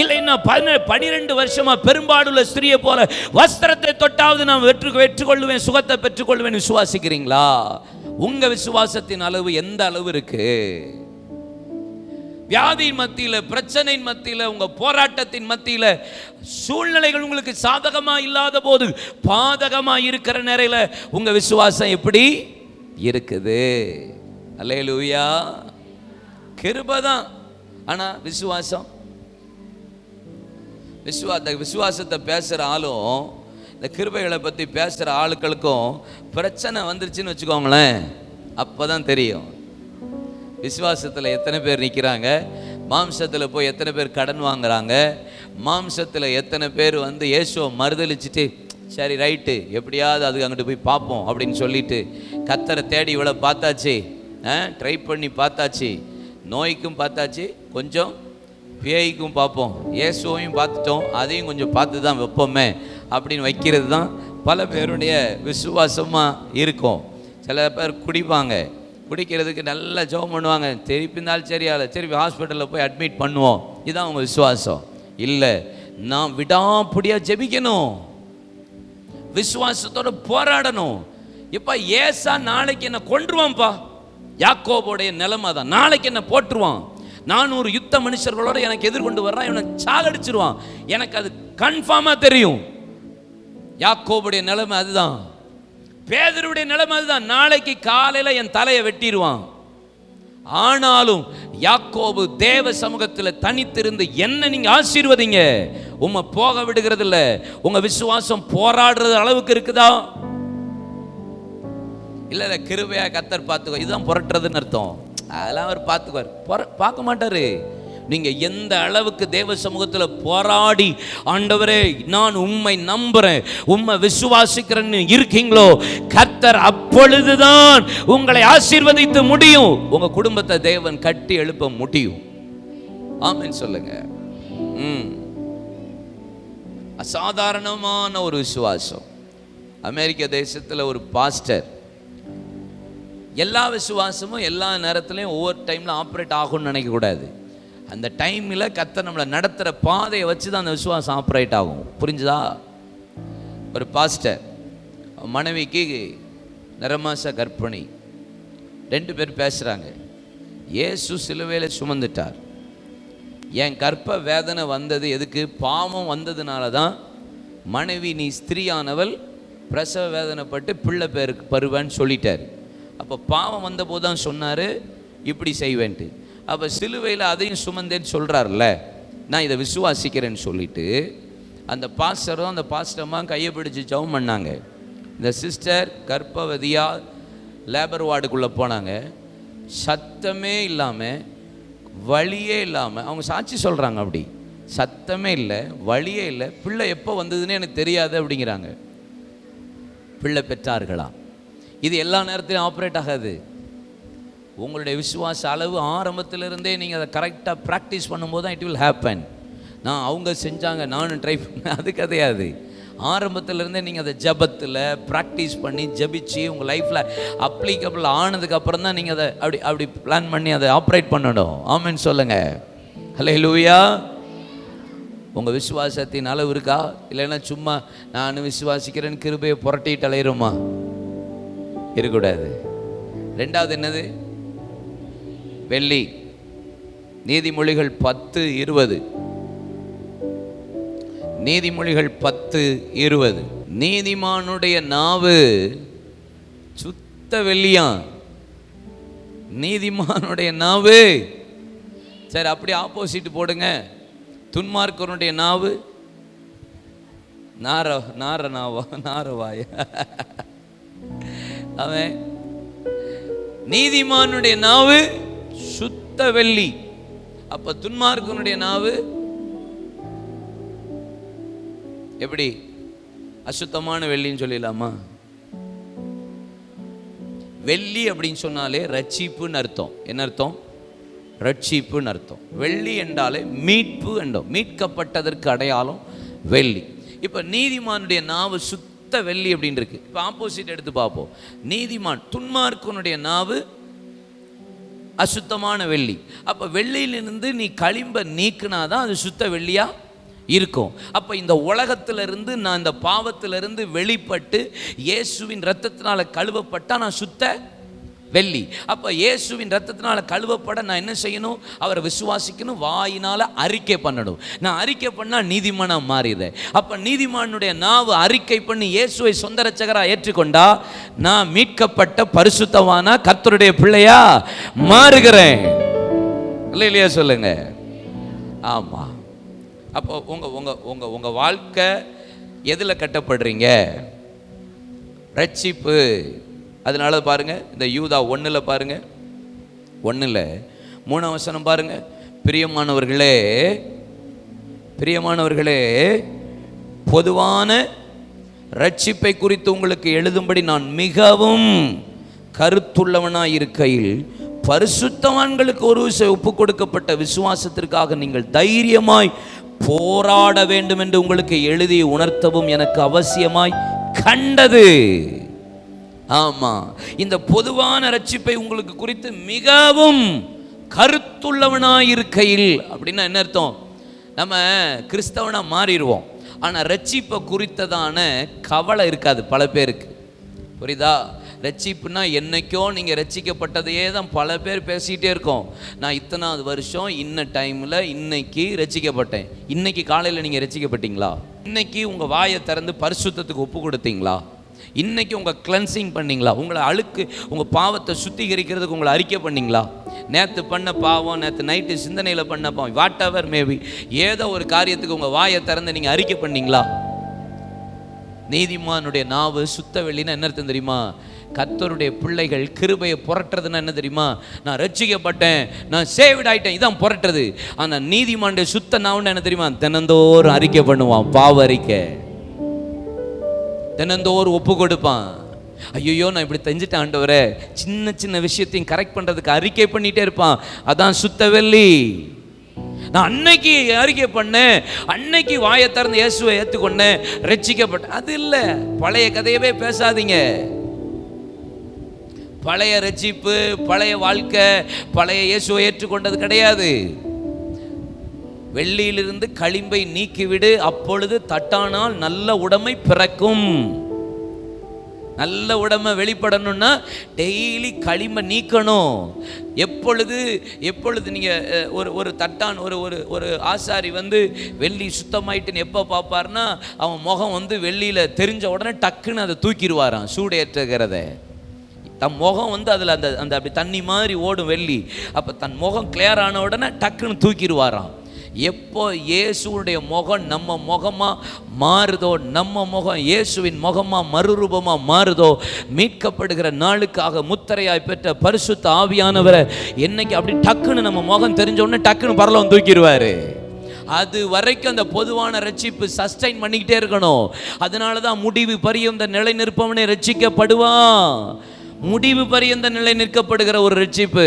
இல்லைன்னா 12 வருஷமா பெரும்பாடுள்ள ஸ்திரியை போல வஸ்திரத்தை தொட்டாவது நான் வெற்றுக்கொள்ளுவேன், சுகத்தை பெற்றுக்கொள்வேன் விசுவாசிக்கிறீங்களா? உங்க விசுவாசத்தின் அளவு எந்த அளவு இருக்கு? வியாதியின் மத்தியில், பிரச்சனையின் மத்தியில், உங்க போராட்டத்தின் மத்தியில், சூழ்நிலைகள் உங்களுக்கு சாதகமா இல்லாத போது பாதகமா இருக்கிற நேரையில் உங்க விசுவாசம் எப்படி இருக்குது? அல்லேலூயா. கிருபை தான். ஆனா விசுவாசத்தை பேசுற ஆளும் இந்த கிருபைகளை பத்தி பேசுற ஆளுக்களுக்கும் பிரச்சனை வந்துருச்சுன்னு வச்சுக்கோங்களேன், அப்பதான் தெரியும் விசுவாசத்தில் எத்தனை பேர் நிற்கிறாங்க, மாம்சத்தில் போய் எத்தனை பேர் கடன் வாங்குறாங்க, மாம்சத்தில் எத்தனை பேர் வந்து இயேசுவை மறுதலிச்சுட்டு சரி ரைட்டு எப்படியாவது அதுக்கு அங்கிட்டு போய் பார்ப்போம் அப்படின்னு சொல்லிட்டு கத்தரை தேடி இவ்வளோ பார்த்தாச்சு, ட்ரை பண்ணி பார்த்தாச்சு, நோய்க்கும் பார்த்தாச்சு, கொஞ்சம் பேய்க்கும் பார்ப்போம், இயேசுவையும் பார்த்துட்டோம், அதையும் கொஞ்சம் பார்த்து தான் வைப்போமே அப்படின்னு வைக்கிறது தான் பல பேருடைய விசுவாசமாக இருக்கும். சில பேர் குடிப்பாங்க, குடிக்கிறதுக்கு நல்லா ஜெபம் பண்ணுவாங்க, திருப்பி இருந்தாலும் சரியால திருப்பி ஹாஸ்பிட்டலில் போய் அட்மிட் பண்ணுவோம். இதுதான் அவங்க விசுவாசம். இல்லை, நான் விடாப்படியாக ஜெபிக்கணும், விசுவாசத்தோட போராடணும். இப்போ ஏசா நாளைக்கு என்ன கொன்றுவான்ப்பா, யாக்கோபுடைய நிலைமை தான், நாளைக்கு என்ன போட்டுருவான், 400 யுத்த மனுஷர்களோட எனக்கு எதிர்கொண்டு வர்றான், இவனை சாகடிச்சிருவான், எனக்கு அது கன்ஃபார்மாக தெரியும். யாக்கோபுடைய நிலைமை அதுதான், பேதுருடைய நிலைமை அதுதான், நாளைக்கு காலையில் என் தலையை வெட்டிடுவான். ஆனாலும் யாக்கோபு தேவ சமூகத்தில் தனித்திருந்து என்ன நீங்க ஆசீர்வதிங்க, உம்மை போக விடுகிறது இல்லை. உங்க விசுவாசம் போராடுறது அளவுக்கு இருக்குதா? இல்ல கிருபையா கத்தர் பார்த்துக்கோ, இதுதான் புரட்டுறதுன்னு அர்த்தம். அதெல்லாம் அவர் பார்த்துக்குவார், பார்க்க மாட்டாரு. நீங்க எந்த அளவுக்கு தேவ சமூகத்தில் போராடி ஆண்டவரே நான் உம்மை நம்புறேன், உம்மை விசுவாசிக்கிறேன்னு இருக்கீங்களோ, கர்த்தர் அப்பொழுதுதான் உங்களை ஆசீர்வதித்து முடியும். உங்க குடும்பத்தை தேவன் கட்டி எழுப்ப முடியும். ஆமென் சொல்லுங்க. அசாதாரணமான ஒரு விசுவாசம். அமெரிக்க தேசத்தில் ஒரு பாஸ்டர், எல்லா விசுவாசமும் எல்லா நேரத்துலையும் ஒவ்வொரு டைமில் ஆப்ரேட் ஆகும்னு நினைக்கக்கூடாது. அந்த டைமில் கர்த்தர் நம்மளை நடத்துகிற பாதையை வச்சு தான் அந்த விசுவாசம் ஆப்ரேட் ஆகும். புரிஞ்சுதா? ஒரு பாஸ்டர் மனைவிக்கு நிறமாச கர்ப்பிணி, 2 பேர் பேசுகிறாங்க. இயேசு சிலுவையில் சுமந்துட்டார். என் கர்ப்ப வேதனை வந்தது எதுக்கு? பாவம் வந்ததுனால தான். மனைவி நீ ஸ்திரீயானவள் பிரசவ வேதனைப்பட்டு பிள்ளை பேருக்கு பருவான்னு சொல்லிட்டார். அப்போ பாவம் வந்தபோது தான் சொன்னார் இப்படி செய்வேன்ட்டு. அப்போ சிலுவையில் அதையும் சுமந்தேன்னு சொல்கிறார்ல, நான் இதை விசுவாசிக்கிறேன்னு சொல்லிட்டு அந்த பாஸ்டரும் அந்த பாஸ்டர்மா கையை பிடிச்சி ஜெபம் பண்ணாங்க. இந்த சிஸ்டர் கர்ப்பவதியாக லேபர் வார்டுக்குள்ளே போனாங்க. சத்தமே இல்லாமல், வழியே இல்லாமல், அவங்க சாட்சி சொல்கிறாங்க, அப்படி சத்தமே இல்லை, வழியே இல்லை, பிள்ளை எப்போ வந்ததுன்னு எனக்கு தெரியாது அப்படிங்கிறாங்க. பிள்ளை பெற்றார்களா? இது எல்லா நேரத்திலும் ஆப்ரேட் ஆகாது. உங்களுடைய விசுவாச அளவு ஆரம்பத்திலிருந்தே நீங்கள் அதை கரெக்டாக ப்ராக்டிஸ் பண்ணும்போது தான் இட் வில் ஹேப்பன். நான் அவங்க செஞ்சாங்க நானும் ட்ரை பண்ணேன், அது கிடையாது. ஆரம்பத்திலேருந்தே நீங்கள் அதை ஜபத்தில் ப்ராக்டிஸ் பண்ணி ஜபிச்சு உங்கள் லைஃப்பில் அப்ளிகபிள் ஆனதுக்கப்புறம் தான் நீங்கள் அதை அப்படி பிளான் பண்ணி அதை ஆப்ரேட் பண்ணணும். ஆமென் சொல்லுங்கள். ஹல்லேலூயா. உங்கள் விசுவாசத்தின் அளவு இருக்கா? இல்லைன்னா சும்மா நான் விசுவாசிக்கிறேன்னு கிருபையை புரட்டிட்டு அலையிறோமா? இருக்கக்கூடாது. 2வது என்னது? வெள்ளி. நீதிமொழிகள் 10:20. நீதிமொழிகள் 10:20. நீதிமானுடைய நாவு சுத்த வெள்ளியாம். நீதிமானுடைய நாவு. சரி, அப்படி ஆப்போசிட் போடுங்க. துன்மார்க்கனுடைய நாவு நாரவாய. அவன் நீதிமானுடைய நாவு சுத்த வெள்ளி. அப்ப துன்மார்க்கனுடைய நாவு எப்படி? அசுத்தமான வெள்ளின்னு சொல்லிடலாமா? வெள்ளி அப்படின்னு சொன்னாலே ரட்சிப்புன்னு அர்த்தம். என்ன அர்த்தம்? ரட்சிப்புன்னு அர்த்தம். வெள்ளி என்றாலே மீட்பு என்றோம். மீட்கப்பட்டதற்கு அடையாளம் வெள்ளி. இப்போ நீதிமானுடைய நாவு சுத்த வெள்ளி அப்படின்னு இருக்கு. இப்போ ஆப்போசிட் எடுத்து பார்ப்போம். நீதிமான் துன்மார்க்கனுடைய நாவு அசுத்தமான வெள்ளி. அப்போ வெள்ளியிலிருந்து நீ களிம்ப நீக்கினாதான் அது சுத்த வெள்ளியா இருக்கும். அப்போ இந்த உலகத்திலிருந்து நான் இந்த பாவத்திலிருந்து வெளிப்பட்டு இயேசுவின் இரத்தத்தினால கழுவப்பட்டா நான் சுத்த வெள்ளி. அப்போ இயேசுவின் இரத்தத்தினால கழுவப்பட நான் என்ன செய்யணும்? அவரை விசுவாசிக்கணும், வாயினால் அறிக்கை பண்ணணும். நான் அறிக்கை பண்ணால் நீதிமானாக மாறிடுறேன். அப்போ நீதிமானுடைய நாவு அறிக்கை பண்ணி இயேசுவை சொந்த இரட்சகராக ஏற்றுக்கொண்டா நான் மீட்கப்பட்ட பரிசுத்தவானா கர்த்தருடைய பிள்ளையா மாறுகிறேன். இல்லையா சொல்லுங்க. ஆமாம். அப்போ உங்கள் வாழ்க்கை எதில் கட்டப்படுறீங்க? ரட்சிப்பு. அதனால பாருங்க, இந்த யூதா 1 பாருங்க, 1:3 வசனம் பாருங்க. பிரியமானவர்களே, பொதுவான ரட்சிப்பை குறித்து உங்களுக்கு எழுதும்படி நான் மிகவும் கருத்துள்ளவனாய் இருக்கையில் பரிசுத்தவான்களுக்கு ஒரு ஒப்பு கொடுக்கப்பட்ட விசுவாசத்திற்காக நீங்கள் தைரியமாய் போராட வேண்டும் என்று உங்களுக்கு எழுதி உணர்த்தவும் எனக்கு அவசியமாய் கண்டது. ஆமா, இந்த பொதுவான ரட்சிப்பை உங்களுக்கு குறித்து மிகவும் கருத்துள்ளவனாயிருக்கையில் அப்படின்னா என்ன அர்த்தம்? நம்ம கிறிஸ்தவனா மாறிடுவோம், ஆனால் ரட்சிப்பை குறித்ததான கவலை இருக்காது பல பேருக்கு. புரியுதா? ரட்சிப்புனா என்னைக்கோ நீங்கள் ரட்சிக்கப்பட்டதையே தான் பல பேர் பேசிக்கிட்டே இருக்கோம். நான் இத்தனாவது வருஷம் இன்ன டைமில் இன்னைக்கு ரட்சிக்கப்பட்டேன். இன்னைக்கு காலையில் நீங்கள் ரட்சிக்கப்பட்டீங்களா? இன்னைக்கு உங்கள் வாயை திறந்து பரிசுத்தத்துக்கு ஒப்பு கொடுத்தீங்களா? இன்னைக்கு உங்கள் கிளென்சிங் பண்ணிங்களா? உங்களை அழுக்கு உங்கள் பாவத்தை சுத்திகரிக்கிறதுக்கு உங்களை அறிக்கை பண்ணிங்களா? நேற்று பண்ண பாவம், நேற்று நைட்டு சிந்தனையில் பண்ண பாவம், வாட் எவர் மேபி, ஏதோ ஒரு காரியத்துக்கு உங்கள் வாயை திறந்து நீங்கள் அறிக்கை பண்ணிங்களா? நீதிமானுடைய நாவு சுத்த வெள்ளினா என்ன அர்த்தம் தெரியுமா? கர்த்தருடைய பிள்ளைகள் கிருபையை புரட்டுறதுன்னா என்ன தெரியுமா? நான் ரட்சிக்கப்பட்டேன், நான் சேவ்ட் ஆயிட்டேன், இதான் புரட்டுறது. ஆனால் நீதிமானுடைய சுத்த நாவுன்னு என்ன தெரியுமா? தினந்தோறும் அறிக்கை பண்ணுவான், பாவ அறிக்கை. தினந்தோறும் ஒப்பு கொடுப்பான். ஐயோ நான் இப்படி தெரிஞ்சுட்டேன் ஆண்டவரே, சின்ன சின்ன விஷயத்தையும் கரெக்ட் பண்ணுறதுக்கு அறிக்கை பண்ணிகிட்டே இருப்பான். அதான் சுத்த வெள்ளி. நான் அன்னைக்கு அறிக்கை பண்ணேன், அன்னைக்கு வாயை திறந்து இயேசுவை ஏற்றுக்கொண்டேன், ரட்சிக்கப்பட்டேன். அது இல்லை. பழைய கதையவே பேசாதீங்க. பழைய ரட்சிப்பு, பழைய வாழ்க்கை, பழைய இயேசுவை ஏற்றுக்கொண்டது கிடையாது. வெள்ளியிலிருந்து களிம்பை நீக்கிவிடு, அப்பொழுது தட்டானால் நல்ல உடைமை பிறக்கும். நல்ல உடம்பை வெளிப்படணும்னா டெய்லி களிம்பை நீக்கணும். எப்பொழுது நீங்கள் ஒரு தட்டான் ஒரு ஆசாரி வெள்ளி சுத்தமாயிட்டுன்னு எப்போ பார்ப்பார்னா, அவன் முகம் வெள்ளியில் தெரிஞ்ச உடனே டக்குன்னு அதை தூக்கிடுவாரான். சூடேற்றுகிறத தன் முகம் அதில் அந்த அப்படி தண்ணி மாதிரி ஓடும் வெள்ளி. அப்போ தன் முகம் கிளியர் ஆன உடனே டக்குன்னு தூக்கிடுவாராம். எப்போ இயேசுடைய முகம் நம்ம முகமாக மாறுதோ, நம்ம முகம் இயேசுவின் முகமாக மறுரூபமாக மாறுதோ, மீட்கப்படுகிற நாளுக்காக முத்திரையாய் பெற்ற பரிசுத்த ஆவியானவரை என்னைக்கு அப்படி டக்குன்னு நம்ம முகம் தெரிஞ்ச உடனே டக்குன்னு பரலோகம் தூக்கிடுவார். அது வரைக்கும் அந்த பொதுவான ரட்சிப்பு சஸ்டைன் பண்ணிக்கிட்டே இருக்கணும். அதனால தான் முடிவு பரியந்த நிலை நிற்பவனே ரட்சிக்கப்படுவான். முடிவு பரியந்த நிலை நிற்கப்படுகிற ஒரு ரட்சிப்பு.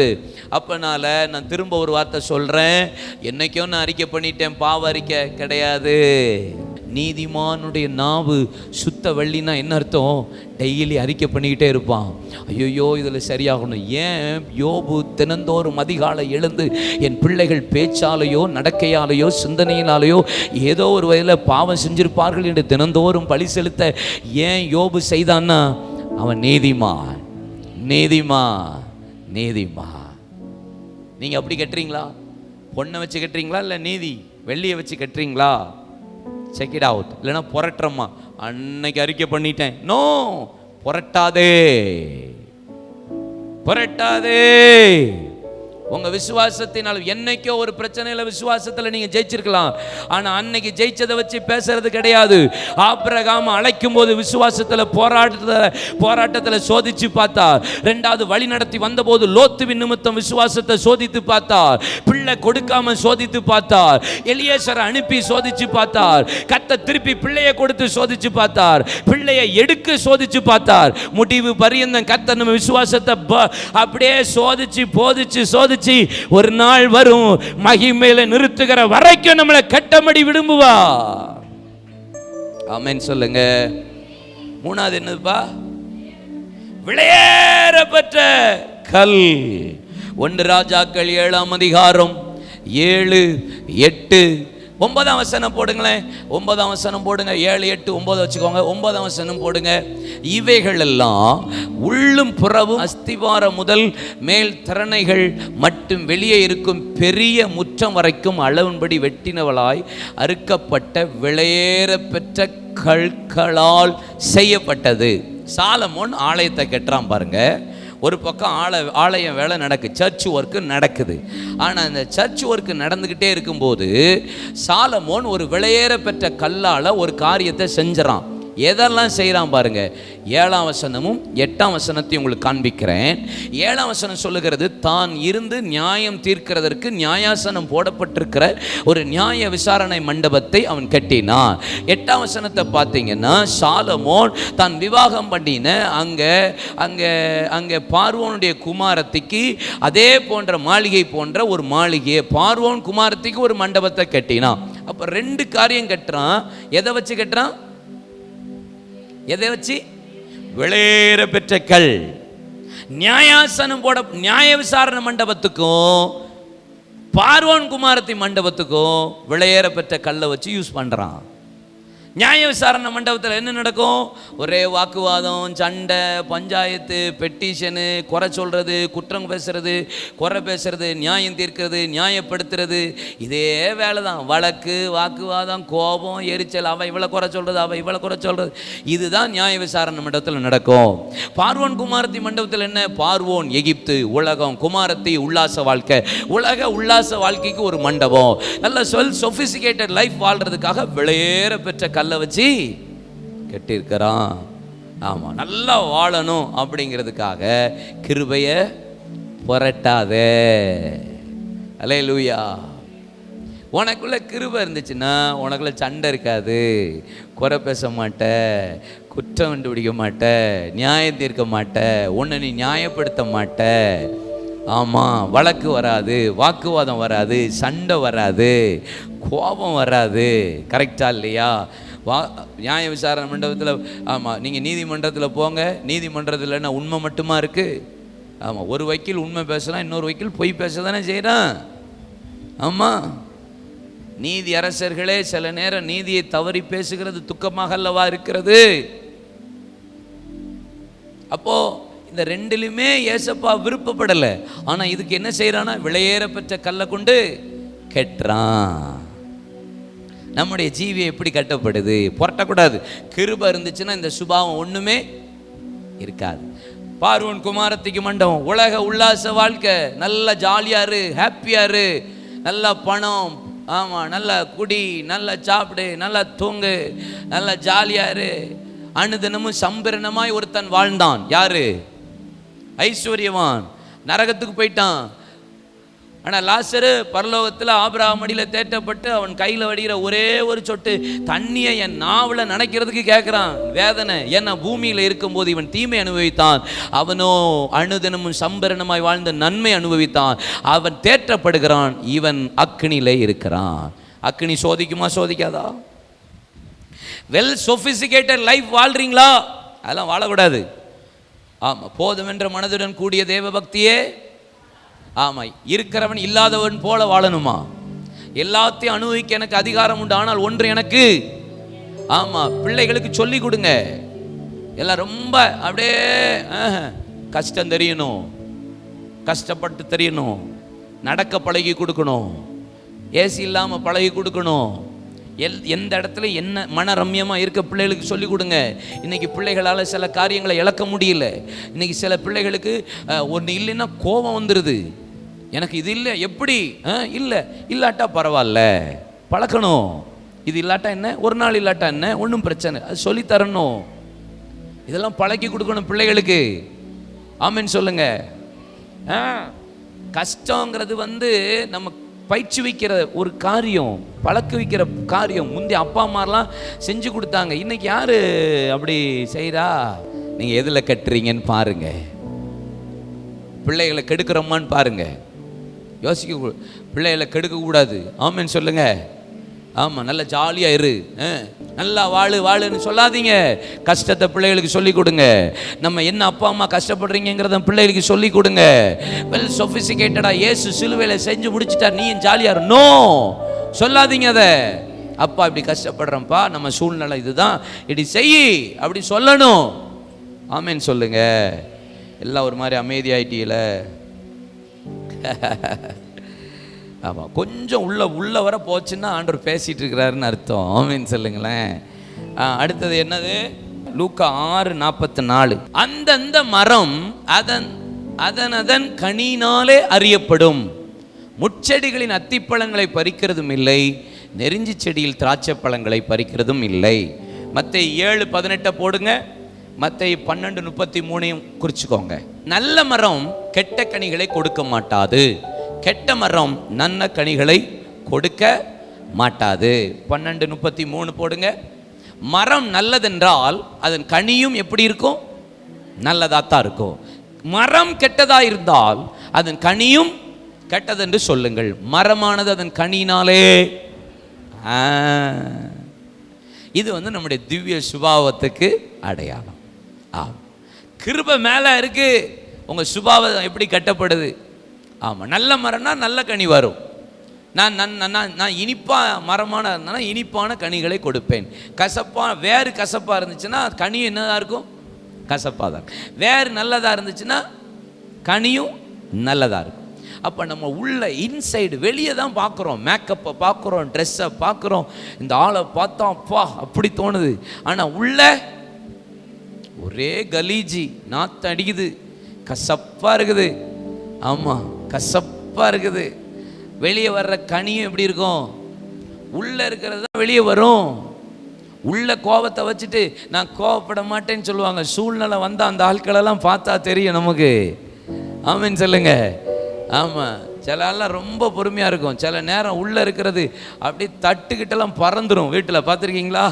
அப்பனால நான் திரும்ப ஒரு வார்த்தை சொல்கிறேன், என்னைக்கோ நான் அறிக்கை பண்ணிட்டேன், பாவ அறிக்கை கிடையாது. நீதிமானுடைய நாவு சுத்த வெள்ளினா என்ன அர்த்தம்? டெய்லி அறிக்கை பண்ணிக்கிட்டே இருப்பான். ஐயோ இதில் சரியாகணும். ஏன் யோபு தினந்தோறும் அதிகாலை எழுந்து என் பிள்ளைகள் பேச்சாலேயோ நடக்கையாலேயோ சிந்தனையினாலேயோ ஏதோ ஒரு வகையில் பாவம் செஞ்சிருப்பார்கள் என்று தினந்தோறும் பழி செலுத்த ஏன் யோபு செய்தான்னா, அவன் நீதிமான். நீங்க அப்படி கட்டுறீங்களா? பொண்ணை வச்சு கட்டுறீங்களா இல்லை நீதி வெள்ளியை வச்சு கட்டுறீங்களா? Check it out. இல்லைன்னா புரட்டுறம்மா, அன்னைக்கு அறிக்கை பண்ணிட்டேன். நோ, புரட்டாதே. உங்க விசுவாசத்தினால் என்னைக்கோ ஒரு பிரச்சனையில விசுவாசத்தில் நீங்க ஜெயிச்சிருக்கலாம். ஆனா அன்னைக்கு ஜெயிச்சதை வச்சு பேசுறது கிடையாது. ஆபிரகாம் அழைக்கும் போது விசுவாசத்தில் போராட்டத்தில் சோதிச்சு பார்த்தார். ரெண்டாவது வழி நடத்தி வந்த போது லோத்துவின் நிமித்தம் விசுவாசத்தை சோதித்து பார்த்தார். பிள்ளை கொடுக்காம சோதித்து பார்த்தார். எலியேசரை அனுப்பி சோதிச்சு பார்த்தார். கர்த்தர் திருப்பி பிள்ளையை கொடுத்து சோதிச்சு பார்த்தார். பிள்ளையை எடுக்க சோதிச்சு பார்த்தார். முடிவு பரியந்தம் கர்த்தர் நம்ம விசுவாசத்தை அப்படியே சோதிச்சு ஒரு நாள் வரும், மகிமையில நிறுத்துகிற வரைக்கும் நம்மளை கட்டமடி விடும்புவா. ஆமென் சொல்லுங்க. மூணாவது என்னதுப்பா? விளையேறப்பட்ட கல். 1 ராஜாக்கள் 7ஆம் அதிகாரம் 7, 8, 9ஆம் வசனம் போடுங்களேன். 9ஆம் வசனம் போடுங்க. 7, 8, 9 வச்சுக்கோங்க. 9ஆம் வசனம் போடுங்க. இவைகள் எல்லாம் உள்ளும் புறவும் அஸ்திவாரம் முதல் மேல் திறனைகள் மட்டும் வெளியே இருக்கும் பெரிய முற்றம் வரைக்கும் அளவின்படி வெட்டினவளாய் அறுக்கப்பட்ட விளையேற பெற்ற கற்களால் செய்யப்பட்டது. சாலமோன் ஆலயத்தை கட்டுறான் பாருங்க. ஒரு பக்கம் ஆலயம் வேலை நடக்குது, சர்ச் ஒர்க்கு நடக்குது. ஆனால் இந்த சர்ச் ஒர்க்கு நடந்துக்கிட்டே இருக்கும்போது சாலமோன் ஒரு விலையேற பெற்ற கல்லால் ஒரு காரியத்தை செஞ்சிடறான். எதெல்லாம் செய்கிறான் பாருங்க. 7ஆம் வசனமும் 8ஆம் வசனத்தையும் உங்களுக்கு காண்பிக்கிறேன். 7ஆம் வசனம் சொல்லுகிறது, தான் இருந்து நியாயம் தீர்க்கிறதற்கு நியாயாசனம் போடப்பட்டிருக்கிற ஒரு நியாய விசாரணை மண்டபத்தை அவன் கட்டினான். 8ஆம் வசனத்தை பார்த்தீங்கன்னா, சாலமோன் தான் விவாகம் பண்ணின அங்கே பார்வோனுடைய குமாரத்திக்கு அதே போன்ற மாளிகை போன்ற ஒரு மாளிகையை, பார்வோன் குமாரத்திக்கு ஒரு மண்டபத்தை கட்டினான். அப்போ 2 காரியம் கட்டுறான். எதை வச்சு கட்டுறான்? எதை வச்சு? விளையேற பெற்ற கல். நியாயாசனம் போட நியாய விசாரணை மண்டபத்துக்கும் பார்வோன் குமாரத்தி மண்டபத்துக்கும் விளையேற பெற்ற கல்லை வச்சு யூஸ் பண்றான். நியாய விசாரணை மண்டபத்தில் என்ன நடக்கும்? ஒரே வாக்குவாதம், சண்டை, பஞ்சாயத்து, பெட்டிஷனு, குறை சொல்கிறது, குற்றம் பேசுறது, குறை பேசுறது, நியாயம் தீர்க்கிறது, நியாயப்படுத்துறது, இதே வேலை தான். வழக்கு, வாக்குவாதம், கோபம், எரிச்சல், அவ இவ்வளோ குறை சொல்கிறது, அவ இவ்வளோ குறை சொல்கிறது, இதுதான் நியாய விசாரணை மண்டபத்தில் நடக்கும். பார்வோன் குமாரத்தி மண்டபத்தில் என்ன? பார்வோன் எகிப்து, உலகம், குமாரத்தி உல்லாச வாழ்க்கை. உலக உல்லாச வாழ்க்கைக்கு ஒரு மண்டபம். நல்ல சொஃபிஸ்டிகேட்டட் லைஃப் வாழ்றதுக்காக விளையேற பெற்ற கல்லை வச்சு கட்டியிருக்கிறான். ஆமாம், நல்லா வாழணும் அப்படிங்கிறதுக்காக கிருபையை புரட்டாதே. அல்லேலூயா. உனக்குள்ள கிருபை இருந்துச்சுன்னா உனக்குள்ள சண்டை இருக்காது, குறை பேச மாட்ட, குற்றம் கண்டுபிடிக்க மாட்ட, நியாயம் தீர்க்க மாட்ட, உன்னை நீ நியாயப்படுத்த மாட்ட. ஆமாம், வழக்கு வராது, வாக்குவாதம் வராது, சண்டை வராது, கோபம் வராது. கரெக்டா இல்லையா? நியாய விசாரணை மண்டபத்தில், ஆமாம், நீங்கள் நீதிமன்றத்தில் போங்க, நீதிமன்றத்தில் உண்மை மட்டுமா இருக்குது? ஆமாம், ஒரு வக்கீல் உண்மை பேசுகிறான், இன்னொரு வக்கீல் பொய் பேச தானே செய்கிறான். ஆமாம், நீதி அரசர்களே சில நேரம் நீதியை தவறி பேசுகிறது துக்கமாக அல்லவா இருக்கிறது. அப்போ இந்த ரெண்டிலுமே ஏசப்பா விருப்பப்படலை. ஆனால் இதுக்கு என்ன செய்யறானா, விலையேற பெற்ற கல்லை கொண்டு கெட்டுறான். நம்முடைய ஜீவியம் எப்படி கட்டப்படுது? புரட்டக்கூடாது. கிருபை இருந்துச்சுன்னா இந்த சுபாவம் ஒன்றுமே இருக்காது. பார்வோன் குமாரத்திக்கு மண்டபம், உலக உல்லாச வாழ்க்கை, நல்லா ஜாலியாரு, ஹாப்பியாரு, நல்லா பணம், ஆமாம், நல்லா குடி, நல்லா சாப்பிடு, நல்லா தூங்கு, நல்லா ஜாலியாரு. அனுதினமும் சம்பிரணமாய் ஒருத்தன் வாழ்ந்தான். யாரு? ஐஸ்வர்யவான். நரகத்துக்கு போயிட்டான். ஆனால் லாசரு பரலோகத்தில் ஆபிரகாம் அடியில் தேட்டப்பட்டு அவன் கையில் வடிகிற ஒரே ஒரு சொட்டு தண்ணியை என் நாவில் நினைக்கிறதுக்கு கேட்குறான். வேதனை. ஏன்னா பூமியில் இருக்கும்போது இவன் தீமை அனுபவித்தான், அவனோ அனுதினமும் சம்பரணமாய் வாழ்ந்த நன்மை அனுபவித்தான். அவன் தேற்றப்படுகிறான், இவன் அக்னியிலே இருக்கிறான். அக்னி சோதிக்குமா சோதிக்காதா? வெல் சொபிஸ்டிகேட்டட் லைஃப் வாழ்றீங்களா? அதெல்லாம் வாழக்கூடாது. ஆமாம், போதுமென்ற மனதுடன் கூடிய தேவ பக்தியே. ஆமாம், இருக்கிறவன் இல்லாதவன் போல வாழணுமா? எல்லாத்தையும் அனுபவிக்க எனக்கு அதிகாரம் உண்டு, ஆனால் ஒன்று எனக்கு. ஆமாம், பிள்ளைகளுக்கு சொல்லி கொடுங்க. எல்லாம் ரொம்ப அப்படியே கஷ்டம் தெரியணும், கஷ்டப்பட்டு தெரியணும், நடக்க பழகி கொடுக்கணும், ஏசி இல்லாமல் பழகி கொடுக்கணும். எந்த இடத்துல என்ன மன ரம்யமாக இருக்க பிள்ளைகளுக்கு சொல்லிக் கொடுங்க. இன்றைக்கி பிள்ளைகளால் சில காரியங்களை இழக்க முடியல. இன்றைக்கி சில பிள்ளைகளுக்கு ஒன்று இல்லைன்னா கோபம் வந்துடுது. எனக்கு இது இல்லை, எப்படி இல்லை, இல்லாட்டா பரவாயில்ல, பழக்கணும். இது இல்லாட்டா என்ன, ஒரு நாள் இல்லாட்டா என்ன, ஒன்றும் பிரச்சனை, அது சொல்லித்தரணும். இதெல்லாம் பழக்கி கொடுக்கணும் பிள்ளைகளுக்கு. ஆமென் சொல்லுங்க. கஷ்டங்கிறது நம்ம பயிற்சி வைக்கிற ஒரு காரியம், பழக்க வைக்கிற காரியம். முந்தைய அப்பா அம்மாலாம் செஞ்சு கொடுத்தாங்க. இன்னைக்கு யாரு அப்படி செய்கிறா? நீங்கள் எதில் கட்டுறீங்கன்னு பாருங்க. பிள்ளைகளை கெடுக்கிறோமான்னு பாருங்க. யோசிக்க, பிள்ளைகளை கெடுக்கக்கூடாது. ஆமென் சொல்லுங்க. ஆமாம், நல்லா ஜாலியாக இரு, நல்லா வாழுன்னு சொல்லாதீங்க. கஷ்டத்தை பிள்ளைகளுக்கு சொல்லிக் கொடுங்க. நம்ம என்ன அப்பா அம்மா கஷ்டப்படுறீங்கிறத பிள்ளைகளுக்கு சொல்லிக் கொடுங்க. வெல் சொபிஸ்டிகேட்டடா இயேசு சிலுவையில் செஞ்சு முடிச்சிட்டார், நீயும் ஜாலியாக இரு, நோ சொல்லாதீங்க. அதை அப்பா இப்படி கஷ்டப்படுறோம்ப்பா, நம்ம சூழ்நிலை இதுதான், இப்படி செய் அப்படி சொல்லணும். ஆமென் சொல்லுங்க. எல்லாம் ஒரு மாதிரி அமைதியாயிட்டீல. ஆமாம், கொஞ்சம் உள்ள வர போச்சுன்னா ஆண்டவர் பேசிகிட்டு இருக்கிறாருன்னு அர்த்தம். ஆமென் சொல்லுங்களேன். அடுத்தது என்னது? லூக்கா 6:44. அந்தந்த மரம் அதன் கனியினாலே அறியப்படும். முட்செடிகளின் அத்திப்பழங்களை பறிக்கிறதும் இல்லை, நெருஞ்சி செடியில் திராட்சை பழங்களை பறிக்கிறதும் இல்லை. மத்தேயு 7:18 போடுங்க. மத்தேயு 12:33 குறிச்சுக்கோங்க. நல்ல மரம் கெட்ட கனிகளை கொடுக்க மாட்டாது, கெட்ட மரம் நல்ல கனிகளை கொடுக்க மாட்டாது. 12:33 போடுங்க. மரம் நல்லதென்றால் அதன் கனியும் எப்படி இருக்கும்? நல்லதாத்தான் இருக்கும். மரம் கெட்டதா இருந்தால் அதன் கனியும் கெட்டதென்று சொல்லுங்கள். மரமானது அதன் கனியினாலே. இது நம்முடைய திவ்ய சுபாவத்துக்கு அடையாளம். கிருபை மேலே இருக்கு, உங்க சுபாவம் எப்படி கட்டப்படுது? ஆமாம், நல்ல மரம்னா நல்ல கனி வரும். நான் இனிப்பா மரமான இருந்தேன்னா இனிப்பான கனிகளை கொடுப்பேன். வேறு கசப்பாக இருந்துச்சுன்னா கனியும் என்னதாக இருக்கும்? கசப்பாக தான். வேறு நல்லதாக இருந்துச்சுன்னா கனியும் நல்லதாக இருக்கும். அப்போ நம்ம உள்ள இன்சைடு, வெளியே தான் பார்க்குறோம், மேக்கப்பை பார்க்குறோம், ட்ரெஸ்ஸை பார்க்குறோம், இந்த ஆளை பார்த்தா அப்பா அப்படி தோணுது. ஆனால் உள்ள ஒரே கலீஜி, நாத்தம் அடிக்குது, கசப்பாக இருக்குது. ஆமாம், கசப்பாக இருக்குது. வெளியே வர்ற கனியும் எப்படி இருக்கும்? உள்ளே இருக்கிறது தான் வெளியே வரும். உள்ள கோபத்தை வச்சுட்டு நான் கோபப்பட மாட்டேன்னு சொல்லுவாங்க. சூழ்நிலை வந்தால் அந்த ஆட்களெல்லாம் பார்த்தா தெரியும் நமக்கு. ஆமீன் சொல்லுங்க. ஆமாம், சில எல்லாம் ரொம்ப பொறுமையாக இருக்கும். சில நேரம் உள்ளே இருக்கிறது அப்படி தட்டுக்கிட்டெல்லாம் பறந்துடும். வீட்டில் பார்த்துருக்கீங்களா?